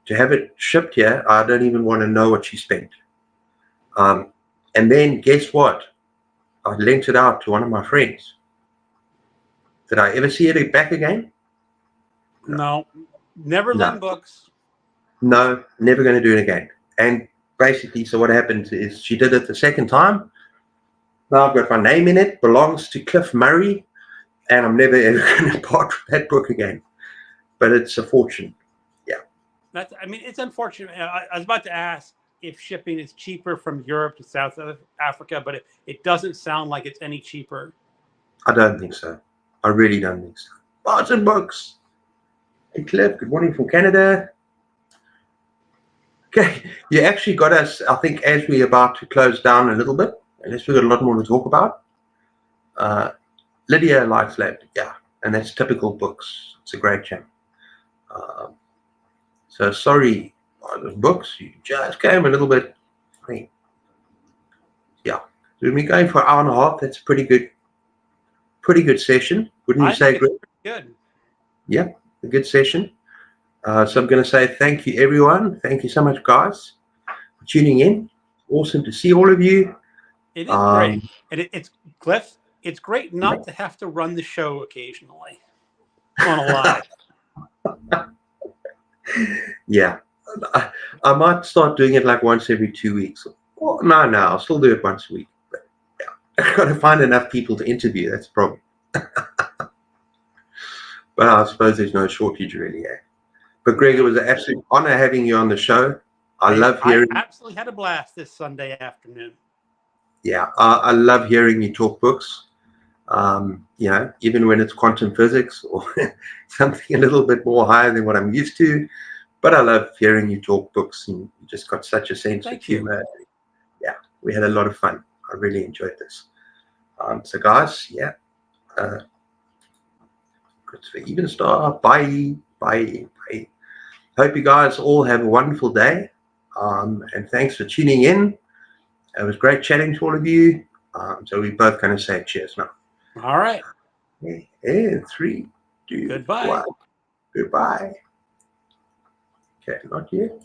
To have it shipped here, I don't even want to know what she spent. And then guess what? I lent it out to one of my friends. Did I ever see it back again? No. Never lend books. No, never going to do it again. And basically, so what happens is she did it the second time. Now I've got my name in it, belongs to Cliff Murray, and I'm never ever going to part with that book again. But it's a fortune. I mean, it's unfortunate. I was about to ask if shipping is cheaper from Europe to South Africa, but it doesn't sound like it's any cheaper. I don't think so. I really don't think so. Bards and Books. Hey, Cliff, good morning from Canada. Okay, you actually got us, I think, as we're about to close down a little bit, unless we've got a lot more to talk about. Lydia likes that, yeah, and that's typical books. It's a great channel. So sorry, the books, you just came a little bit. I mean, yeah, we've been going for an hour and a half. That's a pretty good session, wouldn't you say, Greg? Good. Yeah, a good session. So I'm going to say thank you, everyone. Thank you so much, guys, for tuning in. Awesome to see all of you. It is great, and it's Cliff. It's great not to have to run the show occasionally on a live. Yeah, I might start doing it like once every 2 weeks. Well, no, I'll still do it once a week. But yeah, I've got to find enough people to interview. That's the problem. But I suppose there's no shortage really. But Greg, it was an absolute honor having you on the show. I love hearing. I absolutely had a blast this Sunday afternoon. Yeah, I love hearing you talk books. You know, even when it's quantum physics or something a little bit more higher than what I'm used to. But I love hearing you talk books, and you just got such a sense of humor. Yeah, we had a lot of fun. I really enjoyed this. So guys, yeah. Good for Even Star. Bye. Hope you guys all have a wonderful day. And thanks for tuning in. It was great chatting to all of you. So we're both going to say cheers now. All right. And 3, 2, Goodbye. 1. Goodbye. Okay, not yet.